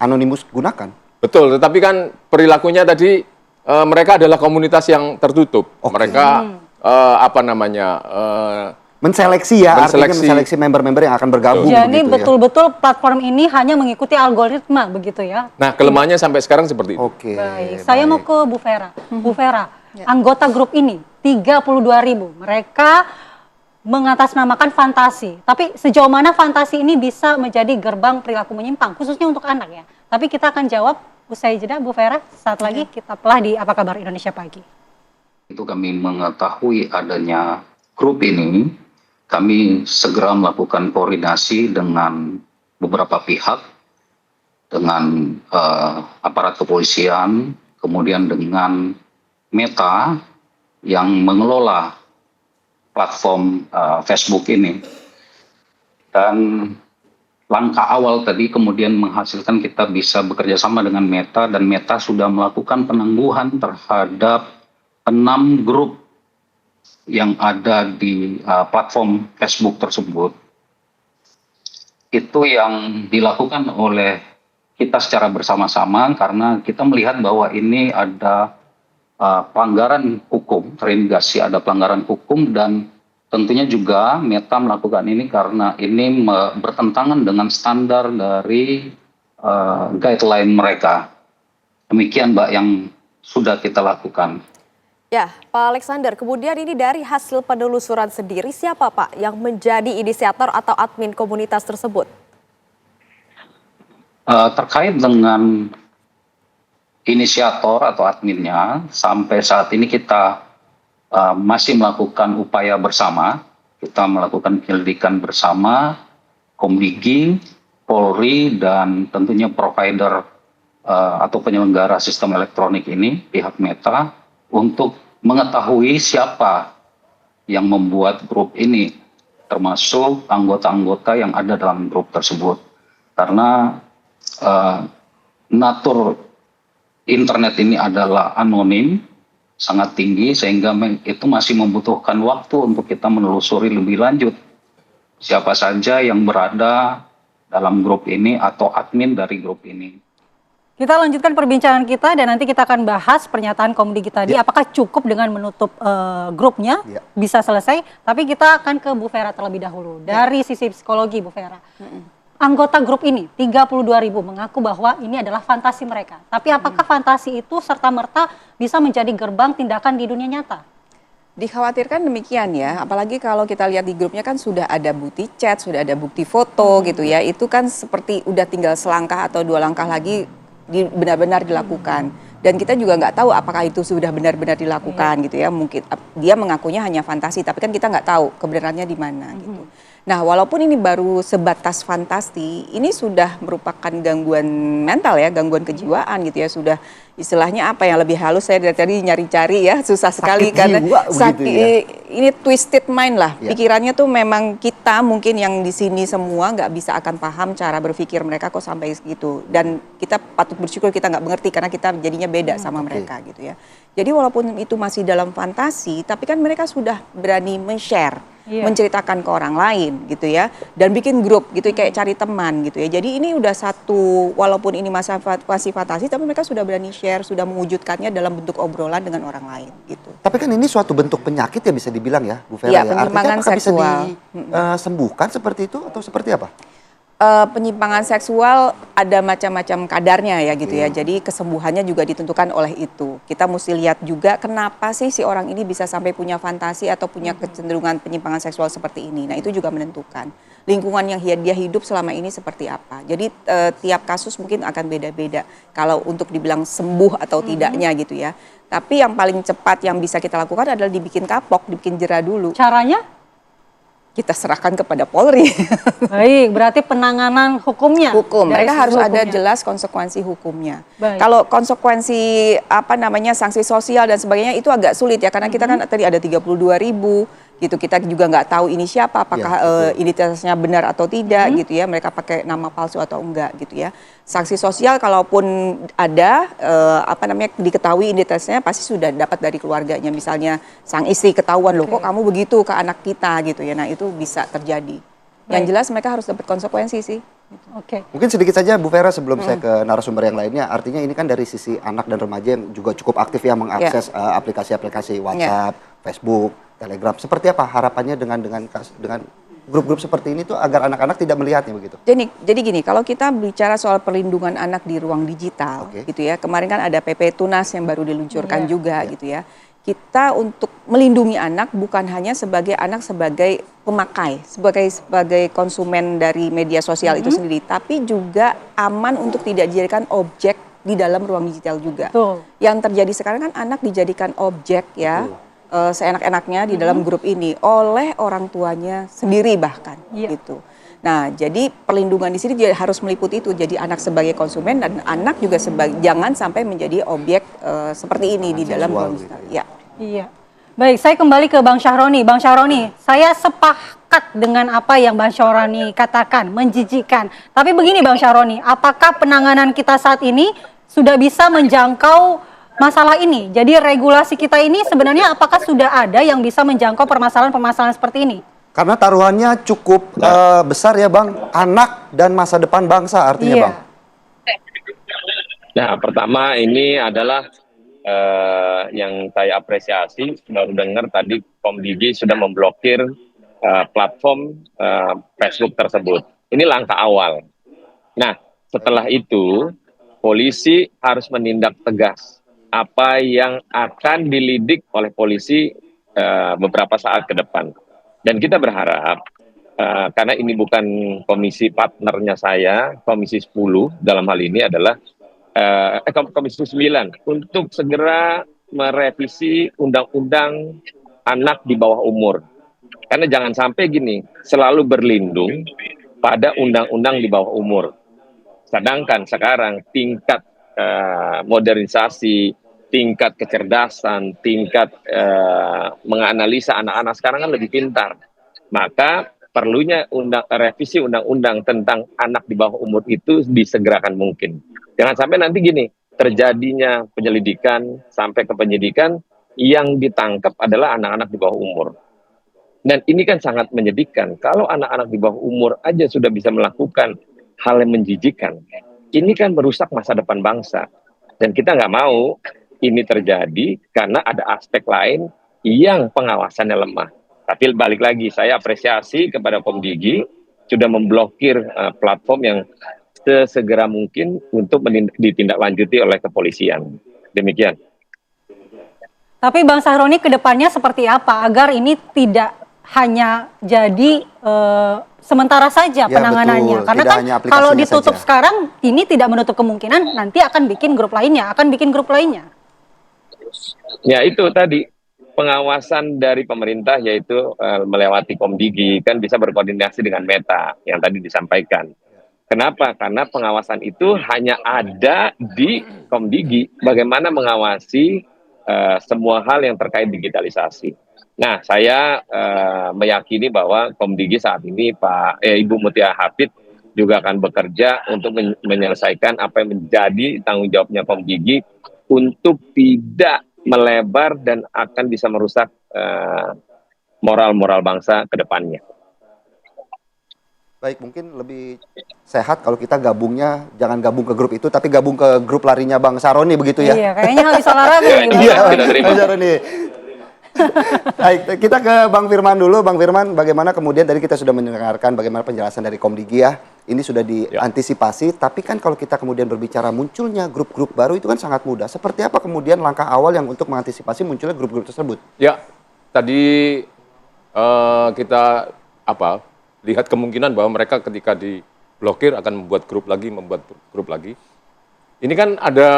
anonimus gunakan. Betul, tetapi kan perilakunya tadi mereka adalah komunitas yang tertutup. Oke. Mereka Menseleksi ya, artinya Menseleksi. menseleksi member-member yang akan bergabung. Jadi begitu ya. betul-betul platform ini hanya mengikuti algoritma begitu ya. Nah, kelemahannya sampai sekarang seperti itu. Oke. Baik, saya mau ke Bu Vera. Bu Vera, Ya. anggota grup ini 32.000. Mereka mengatasnamakan fantasi. Tapi sejauh mana fantasi ini bisa menjadi gerbang perilaku menyimpang, khususnya untuk anak ya. Tapi kita akan jawab usai jeda, Bu Vera. Saat lagi kita telah di Apa Kabar Indonesia Pagi. Itu kami mengetahui adanya grup ini, kami segera melakukan koordinasi dengan beberapa pihak, dengan aparat kepolisian, kemudian dengan Meta yang mengelola platform Facebook ini. Dan langkah awal tadi kemudian menghasilkan kita bisa bekerja sama dengan Meta, dan Meta sudah melakukan penangguhan terhadap 6 grup yang ada di platform Facebook tersebut. Itu yang dilakukan oleh kita secara bersama-sama karena kita melihat bahwa ini ada pelanggaran hukum, terindikasi ada pelanggaran hukum, dan tentunya juga Meta melakukan ini karena ini bertentangan dengan standar dari guideline mereka. Demikian Mbak yang sudah kita lakukan. Ya, Pak Alexander, kemudian ini dari hasil penelusuran sendiri, siapa Pak yang menjadi inisiator atau admin komunitas tersebut? Terkait dengan inisiator atau adminnya, sampai saat ini kita masih melakukan upaya bersama. Kita melakukan penyelidikan bersama Komdigi, Polri, dan tentunya provider atau penyelenggara sistem elektronik ini, pihak Meta, untuk mengetahui siapa yang membuat grup ini, termasuk anggota-anggota yang ada dalam grup tersebut. Karena natur internet ini adalah anonim, sangat tinggi, sehingga itu masih membutuhkan waktu untuk kita menelusuri lebih lanjut siapa saja yang berada dalam grup ini atau admin dari grup ini. Kita lanjutkan perbincangan kita dan nanti kita akan bahas pernyataan Komdigi tadi. Ya. Apakah cukup dengan menutup grupnya Ya. bisa selesai? Tapi kita akan ke Bu Vera terlebih dahulu. Dari sisi psikologi Bu Vera. Anggota grup ini 32.000 mengaku bahwa ini adalah fantasi mereka. Tapi apakah fantasi itu serta-merta bisa menjadi gerbang tindakan di dunia nyata? Dikhawatirkan demikian ya, apalagi kalau kita lihat di grupnya kan sudah ada bukti chat, sudah ada bukti foto gitu ya. Itu kan seperti udah tinggal selangkah atau 2 langkah lagi benar-benar dilakukan, dan kita juga nggak tahu apakah itu sudah benar-benar dilakukan gitu ya. Mungkin dia mengakunya hanya fantasi, tapi kan kita nggak tahu kebenarannya di mana gitu. Nah, walaupun ini baru sebatas fantasi, ini sudah merupakan gangguan mental ya, gangguan kejiwaan gitu ya. Sudah istilahnya apa yang lebih halus, saya dari tadi nyari-cari ya, susah sekali Sakit karena jiwa begitu ya. ini twisted mind lah. Ya. Pikirannya tuh memang kita mungkin yang di sini semua nggak bisa akan paham cara berpikir mereka kok sampai segitu. Dan kita patut bersyukur kita nggak mengerti karena kita jadinya beda sama mereka gitu ya. Jadi walaupun itu masih dalam fantasi, tapi kan mereka sudah berani men-share, menceritakan ke orang lain gitu ya, dan bikin grup gitu kayak cari teman gitu ya. Jadi ini udah satu, walaupun ini masih fantasi, tapi mereka sudah berani share, sudah mewujudkannya dalam bentuk obrolan dengan orang lain gitu. Tapi kan ini suatu bentuk penyakit ya bisa dibilang ya, Bu Vera Iya, ya. penyimpangan Artinya apakah seksual. bisa disembuhkan seperti itu atau seperti apa? Penyimpangan seksual ada macam-macam kadarnya ya gitu ya. Jadi kesembuhannya juga ditentukan oleh itu. Kita mesti lihat juga kenapa sih si orang ini bisa sampai punya fantasi atau punya kecenderungan penyimpangan seksual seperti ini. Nah, itu juga menentukan lingkungan yang dia hidup selama ini seperti apa. Jadi tiap kasus mungkin akan beda-beda kalau untuk dibilang sembuh atau tidaknya gitu ya. Tapi yang paling cepat yang bisa kita lakukan adalah dibikin kapok, dibikin jera dulu. Caranya? Kita serahkan kepada Polri. Baik, berarti penanganan hukumnya. Hukum, dari mereka sisi harus ada hukumnya. jelas konsekuensi hukumnya. Baik. Kalau konsekuensi sanksi sosial dan sebagainya itu agak sulit ya, karena kita kan tadi ada 32.000, gitu. Kita juga nggak tahu ini siapa, apakah identitasnya benar atau tidak gitu ya, mereka pakai nama palsu atau enggak gitu ya. Sanksi sosial kalaupun ada diketahui identitasnya pasti sudah dapat dari keluarganya, misalnya sang istri ketahuan loh kok kamu begitu ke anak kita gitu ya. Nah itu bisa terjadi. Yang jelas mereka harus dapat konsekuensi sih. Mungkin sedikit saja Bu Vera sebelum saya ke narasumber yang lainnya. Artinya ini kan dari sisi anak dan remaja yang juga cukup aktif ya mengakses aplikasi-aplikasi WhatsApp, Facebook, Telegram. Seperti apa harapannya dengan grup-grup seperti ini tuh agar anak-anak tidak melihatnya begitu? Jadi gini, kalau kita bicara soal perlindungan anak di ruang digital gitu ya. Kemarin kan ada PP Tunas yang baru diluncurkan juga gitu ya. Kita untuk melindungi anak bukan hanya sebagai anak sebagai pemakai, sebagai konsumen dari media sosial itu sendiri, tapi juga aman untuk tidak dijadikan objek di dalam ruang digital juga. Yang terjadi sekarang kan anak dijadikan objek ya, seenak-enaknya di dalam grup ini oleh orang tuanya sendiri bahkan gitu. Nah, jadi perlindungan di sini dia harus meliputi itu. Jadi anak sebagai konsumen dan anak juga jangan sampai menjadi objek seperti ini di dalam ruang digital. Iya. Baik, saya kembali ke Bang Syahroni. Bang Syahroni, saya sepakat dengan apa yang Bang Syahroni katakan, menjijikkan. Tapi begini Bang Syahroni, apakah penanganan kita saat ini sudah bisa menjangkau masalah ini? Jadi regulasi kita ini sebenarnya apakah sudah ada yang bisa menjangkau permasalahan-permasalahan seperti ini? Karena taruhannya cukup besar ya Bang, anak dan masa depan bangsa artinya Bang. Nah, pertama ini adalah yang saya apresiasi, baru dengar tadi Komdigi sudah memblokir platform Facebook tersebut. Ini langkah awal. Nah, setelah itu polisi harus menindak tegas apa yang akan dilidik oleh polisi beberapa saat ke depan. Dan kita berharap, karena ini bukan komisi partnernya saya, komisi 10 dalam hal ini adalah komisi 9, untuk segera merevisi undang-undang anak di bawah umur. Karena jangan sampai gini, selalu berlindung pada undang-undang di bawah umur. Sedangkan sekarang tingkat modernisasi, tingkat kecerdasan, tingkat menganalisa anak-anak sekarang kan lebih pintar. Maka perlunya revisi undang-undang tentang anak di bawah umur itu disegerakan mungkin. Jangan sampai nanti gini, terjadinya penyelidikan sampai ke penyidikan yang ditangkap adalah anak-anak di bawah umur. Dan ini kan sangat menyedihkan. Kalau anak-anak di bawah umur aja sudah bisa melakukan hal yang menjijikan, ini kan merusak masa depan bangsa. Dan kita nggak mau ini terjadi karena ada aspek lain yang pengawasannya lemah. Tapi balik lagi, saya apresiasi kepada Komdigi sudah memblokir platform yang sesegera mungkin untuk ditindaklanjuti oleh kepolisian. Demikian. Tapi Bang Syahroni ke depannya seperti apa agar ini tidak hanya jadi sementara saja penanganannya? Karena kan kalau ditutup sekarang ini tidak menutup kemungkinan nanti akan bikin grup lainnya. Ya itu tadi, pengawasan dari pemerintah yaitu melewati Komdigi kan bisa berkoordinasi dengan Meta yang tadi disampaikan. Kenapa? Karena pengawasan itu hanya ada di Komdigi. Bagaimana mengawasi semua hal yang terkait digitalisasi. Nah, saya meyakini bahwa Komdigi saat ini Ibu Mutia Hafid juga akan bekerja untuk menyelesaikan apa yang menjadi tanggung jawabnya Komdigi untuk tidak melebar dan akan bisa merusak moral-moral bangsa ke depannya. Baik, mungkin lebih sehat kalau kita gabungnya, jangan gabung ke grup itu, tapi gabung ke grup larinya Bang Syahroni begitu ya? Iya, kayaknya habis olahraga nih. Iya, Bang Syahroni. Baik, kita ke Bang Firman dulu. Bang Firman, bagaimana kemudian tadi kita sudah mendengarkan bagaimana penjelasan dari Komdigi ya. Ini sudah diantisipasi, tapi kan kalau kita kemudian berbicara munculnya grup-grup baru itu kan sangat mudah. Seperti apa kemudian langkah awal yang untuk mengantisipasi munculnya grup-grup tersebut? Ya, tadi kita lihat kemungkinan bahwa mereka ketika diblokir akan membuat grup lagi. Ini kan ada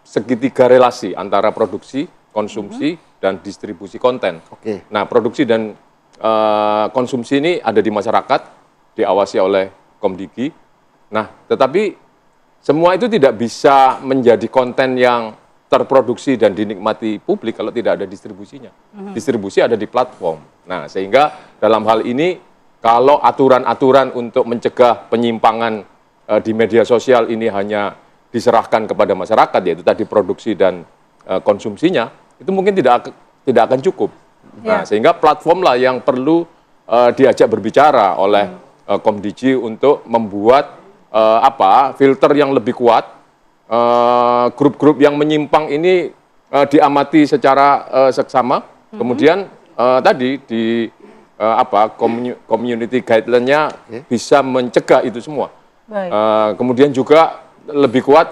segitiga relasi antara produksi, konsumsi, dan distribusi konten. Nah, produksi dan konsumsi ini ada di masyarakat, diawasi oleh Komdigi. Nah, tetapi semua itu tidak bisa menjadi konten yang terproduksi dan dinikmati publik kalau tidak ada distribusinya. Distribusi ada di platform. Nah, sehingga dalam hal ini kalau aturan-aturan untuk mencegah penyimpangan di media sosial ini hanya diserahkan kepada masyarakat, yaitu tadi produksi dan konsumsinya, itu mungkin tidak akan cukup. Nah, sehingga platform lah yang perlu diajak berbicara oleh Komdigi untuk membuat filter yang lebih kuat. Grup-grup yang menyimpang ini diamati secara seksama, kemudian tadi di community guideline-nya bisa mencegah itu semua. Kemudian juga lebih kuat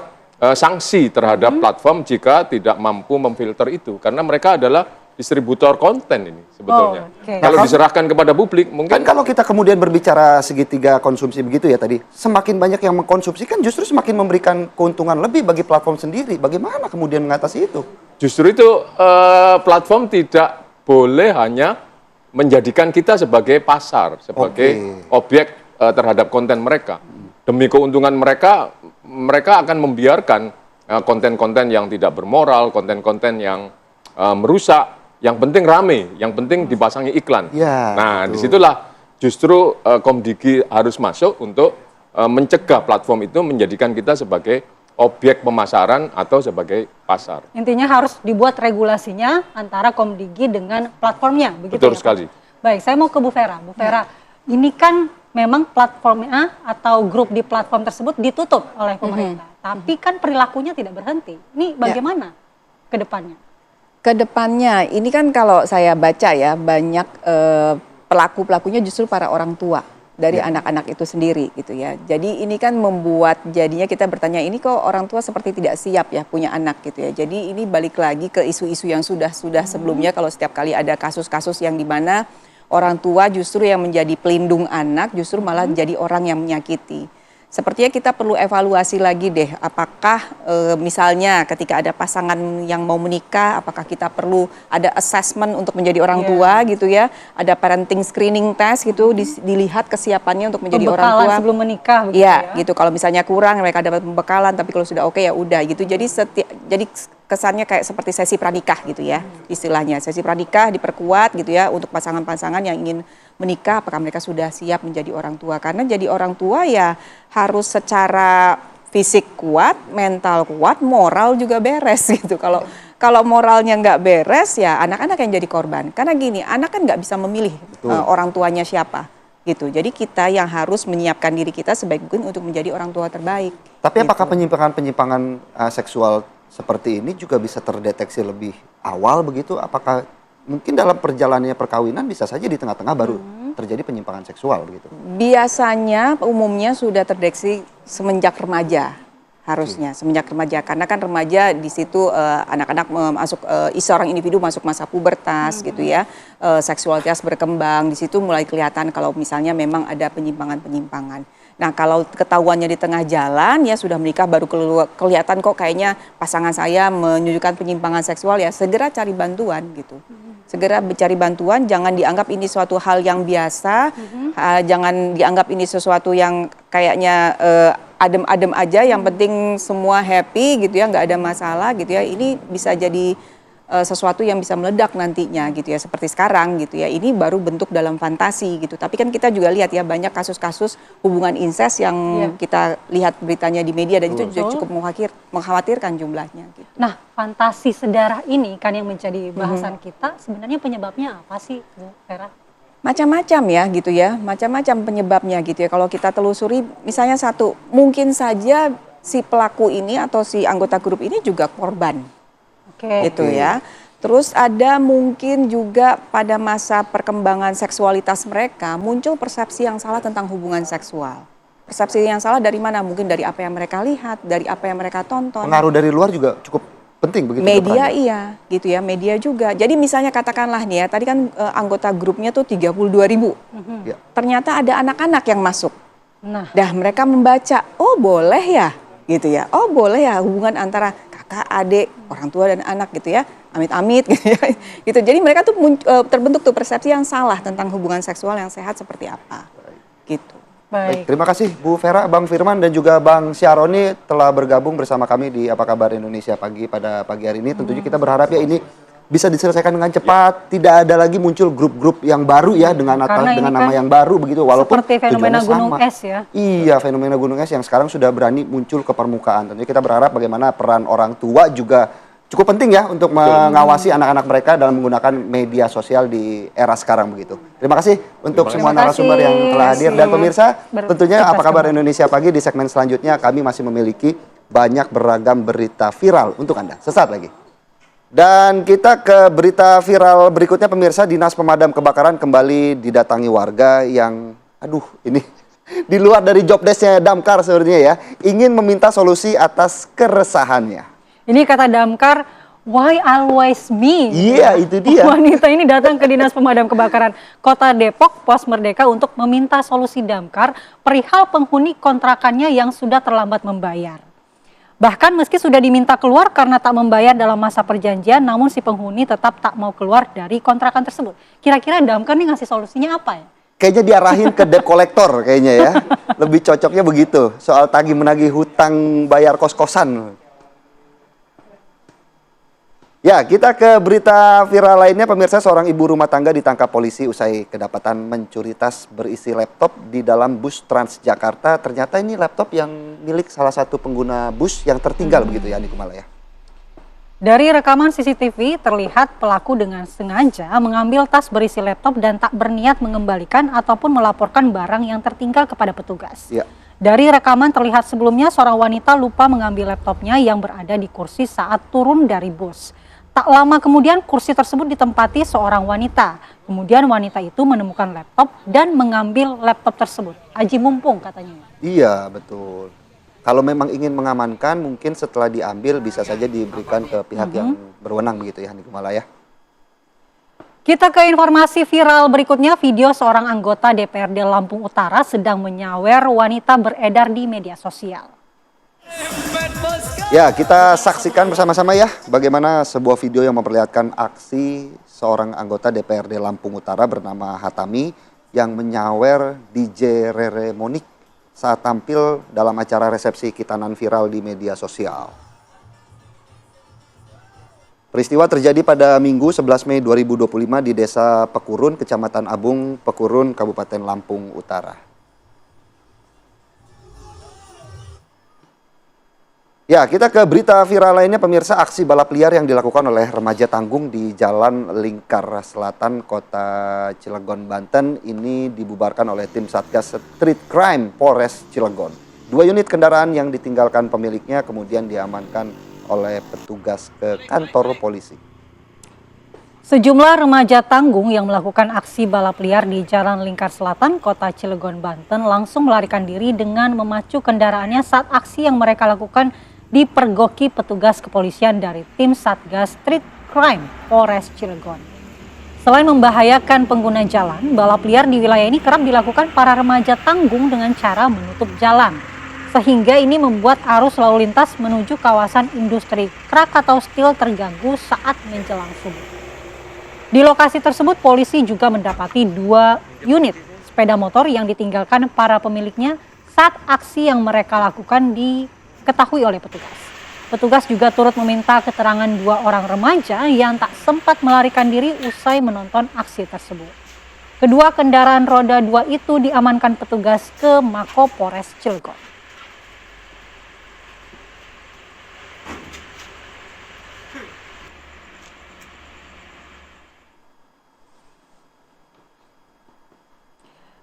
sanksi terhadap platform jika tidak mampu memfilter itu, karena mereka adalah distributor konten ini sebetulnya. Kalau diserahkan kepada publik mungkin. Kan kalau kita kemudian berbicara segitiga konsumsi begitu ya tadi, semakin banyak yang mengkonsumsi kan justru semakin memberikan keuntungan lebih bagi platform sendiri. Bagaimana kemudian mengatasi itu? Justru itu platform tidak boleh hanya menjadikan kita sebagai pasar, sebagai objek terhadap konten mereka. Demi keuntungan mereka, mereka akan membiarkan konten-konten yang tidak bermoral, konten-konten yang merusak. Yang penting rame, yang penting dipasangi iklan. Nah, disitulah justru Komdigi harus masuk untuk mencegah platform itu menjadikan kita sebagai objek pemasaran atau sebagai pasar. Intinya harus dibuat regulasinya antara Komdigi dengan platformnya, begitu. Betul ya, sekali. Baik, saya mau ke Bu Vera. Bu Vera, ini kan memang platformnya atau grup di platform tersebut ditutup oleh pemerintah, tapi kan perilakunya tidak berhenti. Ini bagaimana ke depannya? Kedepannya, ini kan kalau saya baca ya, banyak pelaku-pelakunya justru para orang tua dari anak-anak itu sendiri gitu ya. Jadi ini kan membuat jadinya kita bertanya, ini kok orang tua seperti tidak siap ya punya anak gitu ya. Jadi ini balik lagi ke isu-isu yang sudah sebelumnya, kalau setiap kali ada kasus-kasus yang di mana orang tua justru yang menjadi pelindung anak, justru malah jadi orang yang menyakiti. Sepertinya kita perlu evaluasi lagi deh, apakah misalnya ketika ada pasangan yang mau menikah, apakah kita perlu ada assessment untuk menjadi orang tua gitu ya, ada parenting screening test gitu, dilihat kesiapannya untuk menjadi orang tua. Pembekalan sebelum menikah begitu ya. Gitu, kalau misalnya kurang mereka dapat pembekalan, tapi kalau sudah oke ya udah gitu. Jadi kesannya kayak seperti sesi pranikah gitu ya, istilahnya. Sesi pranikah diperkuat gitu ya untuk pasangan-pasangan yang ingin menikah, apakah mereka sudah siap menjadi orang tua. Karena jadi orang tua ya harus secara fisik kuat, mental kuat, moral juga beres gitu. Kalau moralnya nggak beres ya anak-anak yang jadi korban. Karena gini, anak kan nggak bisa memilih orang tuanya siapa gitu. Jadi kita yang harus menyiapkan diri kita sebaik mungkin untuk menjadi orang tua terbaik. Tapi apakah penyimpangan seksual seperti ini juga bisa terdeteksi lebih awal begitu? Apakah mungkin dalam perjalanannya perkawinan bisa saja di tengah-tengah baru terjadi penyimpangan seksual begitu? Biasanya Umumnya sudah terdeteksi semenjak remaja, harusnya semenjak remaja, karena kan remaja di situ anak-anak masuk seorang individu masuk masa pubertas gitu ya, seksualitas berkembang, di situ mulai kelihatan kalau misalnya memang ada penyimpangan-penyimpangan. Nah kalau ketahuannya di tengah jalan ya sudah menikah baru kelihatan kok kayaknya pasangan saya menunjukkan penyimpangan seksual, ya segera cari bantuan gitu. Segera cari bantuan, jangan dianggap ini suatu hal yang biasa, jangan dianggap ini sesuatu yang kayaknya adem-adem aja, yang penting semua happy gitu ya, nggak ada masalah gitu ya. Ini bisa jadi sesuatu yang bisa meledak nantinya gitu ya, seperti sekarang gitu ya. Ini baru bentuk dalam fantasi gitu. Tapi kan kita juga lihat ya banyak kasus-kasus hubungan incest yang kita lihat beritanya di media, dan itu juga cukup mengkhawatirkan jumlahnya gitu. Nah, fantasi sedarah ini kan yang menjadi bahasan kita, sebenarnya penyebabnya apa sih, Bu Vera? Macam-macam ya gitu ya, macam-macam penyebabnya gitu ya. Kalau kita telusuri misalnya satu, mungkin saja si pelaku ini atau si anggota grup ini juga korban. Gitu ya. Terus ada mungkin juga pada masa perkembangan seksualitas mereka muncul persepsi yang salah tentang hubungan seksual. Persepsi yang salah dari mana? Mungkin dari apa yang mereka lihat, dari apa yang mereka tonton. Pengaruh dari luar juga cukup penting begitu. Media iya, gitu ya, media juga. Jadi misalnya katakanlah nih ya, tadi kan anggota grupnya tuh 32.000. Ternyata ada anak-anak yang masuk. Nah, mereka membaca, oh boleh ya, gitu ya. Oh boleh ya hubungan antara kakak, adik, orang tua dan anak gitu ya, amit-amit gitu ya. Gitu. Jadi mereka tuh terbentuk tuh persepsi yang salah tentang hubungan seksual yang sehat seperti apa. Gitu. Baik, terima kasih Bu Vera, Bang Firman dan juga Bang Syaroni telah bergabung bersama kami di Apa Kabar Indonesia Pagi pada pagi hari ini. Tentunya kita berharap ya ini bisa diselesaikan dengan cepat, tidak ada lagi muncul grup-grup yang baru ya dengan nama yang baru begitu, walaupun seperti fenomena gunung es ya. Iya, fenomena gunung es yang sekarang sudah berani muncul ke permukaan. Tentunya kita berharap bagaimana peran orang tua juga cukup penting ya untuk mengawasi anak-anak mereka dalam menggunakan media sosial di era sekarang begitu. Terima kasih untuk semua narasumber yang telah hadir dan pemirsa. Tentunya Apa Kabar Indonesia Pagi di segmen selanjutnya kami masih memiliki banyak beragam berita viral untuk Anda. Sesaat lagi. Dan kita ke berita viral berikutnya pemirsa. Dinas Pemadam Kebakaran kembali didatangi warga yang ini di luar dari job desk-nya Damkar sebenarnya ya, ingin meminta solusi atas keresahannya. Ini kata Damkar, why always me? Iya, itu dia. Wanita ini datang ke Dinas Pemadam Kebakaran Kota Depok, Pos Merdeka untuk meminta solusi Damkar perihal penghuni kontrakannya yang sudah terlambat membayar. Bahkan meski sudah diminta keluar karena tak membayar dalam masa perjanjian, namun si penghuni tetap tak mau keluar dari kontrakan tersebut. Kira-kira Damkar nih ngasih solusinya apa ya? Kayaknya diarahin ke debt collector kayaknya ya. Lebih cocoknya begitu, soal tagih menagih hutang bayar kos-kosan. Ya, kita ke berita viral lainnya pemirsa. Seorang ibu rumah tangga ditangkap polisi usai kedapatan mencuri tas berisi laptop di dalam bus Transjakarta. Ternyata ini laptop yang milik salah satu pengguna bus yang tertinggal begitu ya, Nikumala ya. Dari rekaman CCTV terlihat pelaku dengan sengaja mengambil tas berisi laptop dan tak berniat mengembalikan ataupun melaporkan barang yang tertinggal kepada petugas. Ya. Dari rekaman terlihat sebelumnya seorang wanita lupa mengambil laptopnya yang berada di kursi saat turun dari bus. Tak lama kemudian kursi tersebut ditempati seorang wanita. Kemudian wanita itu menemukan laptop dan mengambil laptop tersebut. Aji mumpung katanya. Iya, betul. Kalau memang ingin mengamankan mungkin setelah diambil bisa saja diberikan ke pihak yang berwenang begitu ya, Nikumala ya. Kita ke informasi viral berikutnya. Video seorang anggota DPRD Lampung Utara sedang menyawer wanita beredar di media sosial. Ya, kita saksikan bersama-sama ya bagaimana sebuah video yang memperlihatkan aksi seorang anggota DPRD Lampung Utara bernama Hatami yang menyawer DJ Rere Monik saat tampil dalam acara resepsi Kitanan viral di media sosial. Peristiwa terjadi pada Minggu 11 Mei 2025 di Desa Pekurun, Kecamatan Abung, Pekurun, Kabupaten Lampung Utara. Ya, kita ke berita viral lainnya pemirsa. Aksi balap liar yang dilakukan oleh remaja tanggung di Jalan Lingkar Selatan, Kota Cilegon, Banten ini dibubarkan oleh tim Satgas Street Crime Polres Cilegon. 2 unit kendaraan yang ditinggalkan pemiliknya kemudian diamankan oleh petugas ke kantor polisi. Sejumlah remaja tanggung yang melakukan aksi balap liar di Jalan Lingkar Selatan, Kota Cilegon, Banten langsung melarikan diri dengan memacu kendaraannya saat aksi yang mereka lakukan dipergoki petugas kepolisian dari tim Satgas Street Crime Polres Cilegon. Selain membahayakan pengguna jalan, balap liar di wilayah ini kerap dilakukan para remaja tanggung dengan cara menutup jalan. Sehingga ini membuat arus lalu lintas menuju kawasan industri Krakatau Steel terganggu saat menjelang subuh. Di lokasi tersebut polisi juga mendapati 2 unit sepeda motor yang ditinggalkan para pemiliknya saat aksi yang mereka lakukan diketahui oleh petugas. Petugas juga turut meminta keterangan 2 orang remaja yang tak sempat melarikan diri usai menonton aksi tersebut. Kedua kendaraan roda 2 itu diamankan petugas ke Mako Polres Cilegon.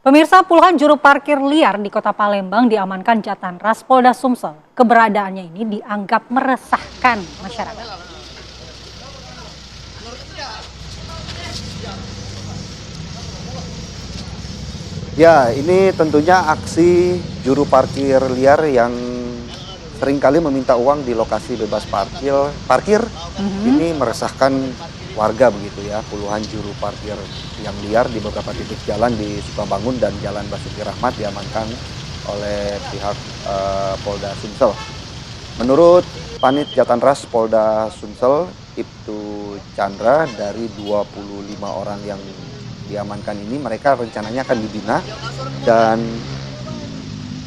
Pemirsa, puluhan juru parkir liar di Kota Palembang diamankan Jatanras Polda Sumsel. Keberadaannya ini dianggap meresahkan masyarakat. Ya, ini tentunya aksi juru parkir liar yang seringkali meminta uang di lokasi bebas parkir ini meresahkan warga begitu ya. Puluhan juru parkir yang liar di beberapa titik jalan di Sukabangun dan Jalan Basuki Rahmat diamankan oleh pihak Polda Sumsel. Menurut Panit Jatanras Polda Sumsel, Ibtu Chandra, dari 25 orang yang diamankan ini mereka rencananya akan dibina dan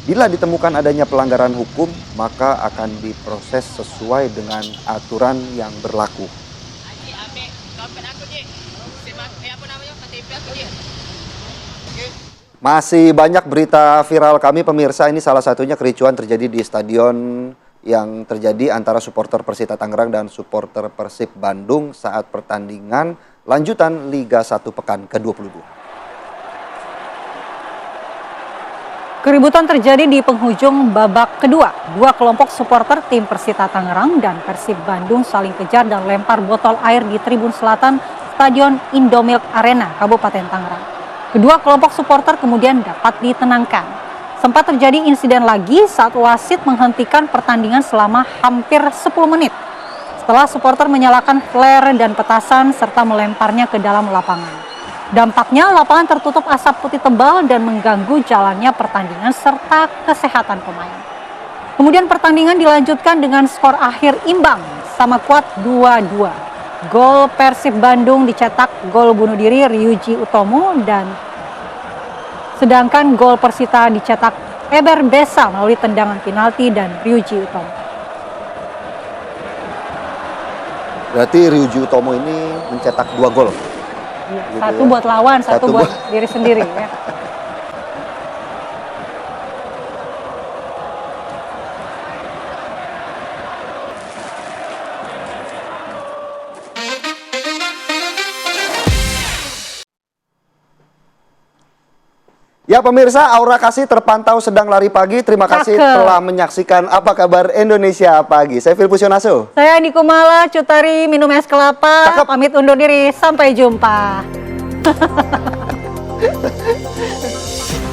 Bila ditemukan adanya pelanggaran hukum, maka akan diproses sesuai dengan aturan yang berlaku. Masih banyak berita viral kami pemirsa, ini salah satunya kericuan terjadi di stadion yang terjadi antara supporter Persita Tangerang dan supporter Persib Bandung saat pertandingan lanjutan Liga 1 pekan ke-22. Keributan terjadi di penghujung babak kedua. Dua kelompok supporter tim Persita Tangerang dan Persib Bandung saling kejar dan lempar botol air di tribun selatan Stadion Indomilk Arena, Kabupaten Tangerang. Kedua kelompok supporter kemudian dapat ditenangkan. Sempat terjadi insiden lagi saat wasit menghentikan pertandingan selama hampir 10 menit. Setelah supporter menyalakan flare dan petasan serta melemparnya ke dalam lapangan. Dampaknya lapangan tertutup asap putih tebal dan mengganggu jalannya pertandingan serta kesehatan pemain. Kemudian pertandingan dilanjutkan dengan skor akhir imbang sama kuat 2-2. Gol Persib Bandung dicetak gol bunuh diri Ryuji Utomo dan sedangkan gol Persita dicetak Eber Besa melalui tendangan penalti dan Ryuji Utomo. Berarti Ryuji Utomo ini mencetak 2 gol. Ya, gitu satu ya. buat lawan, satu buat diri sendiri ya. Ya pemirsa, Aura Kasih terpantau sedang lari pagi. Terima kasih telah menyaksikan Apa Kabar Indonesia Pagi. Saya Filipus Yonaso. Saya Andi Kumala, Cutari minum es kelapa. Pamit undur diri, sampai jumpa.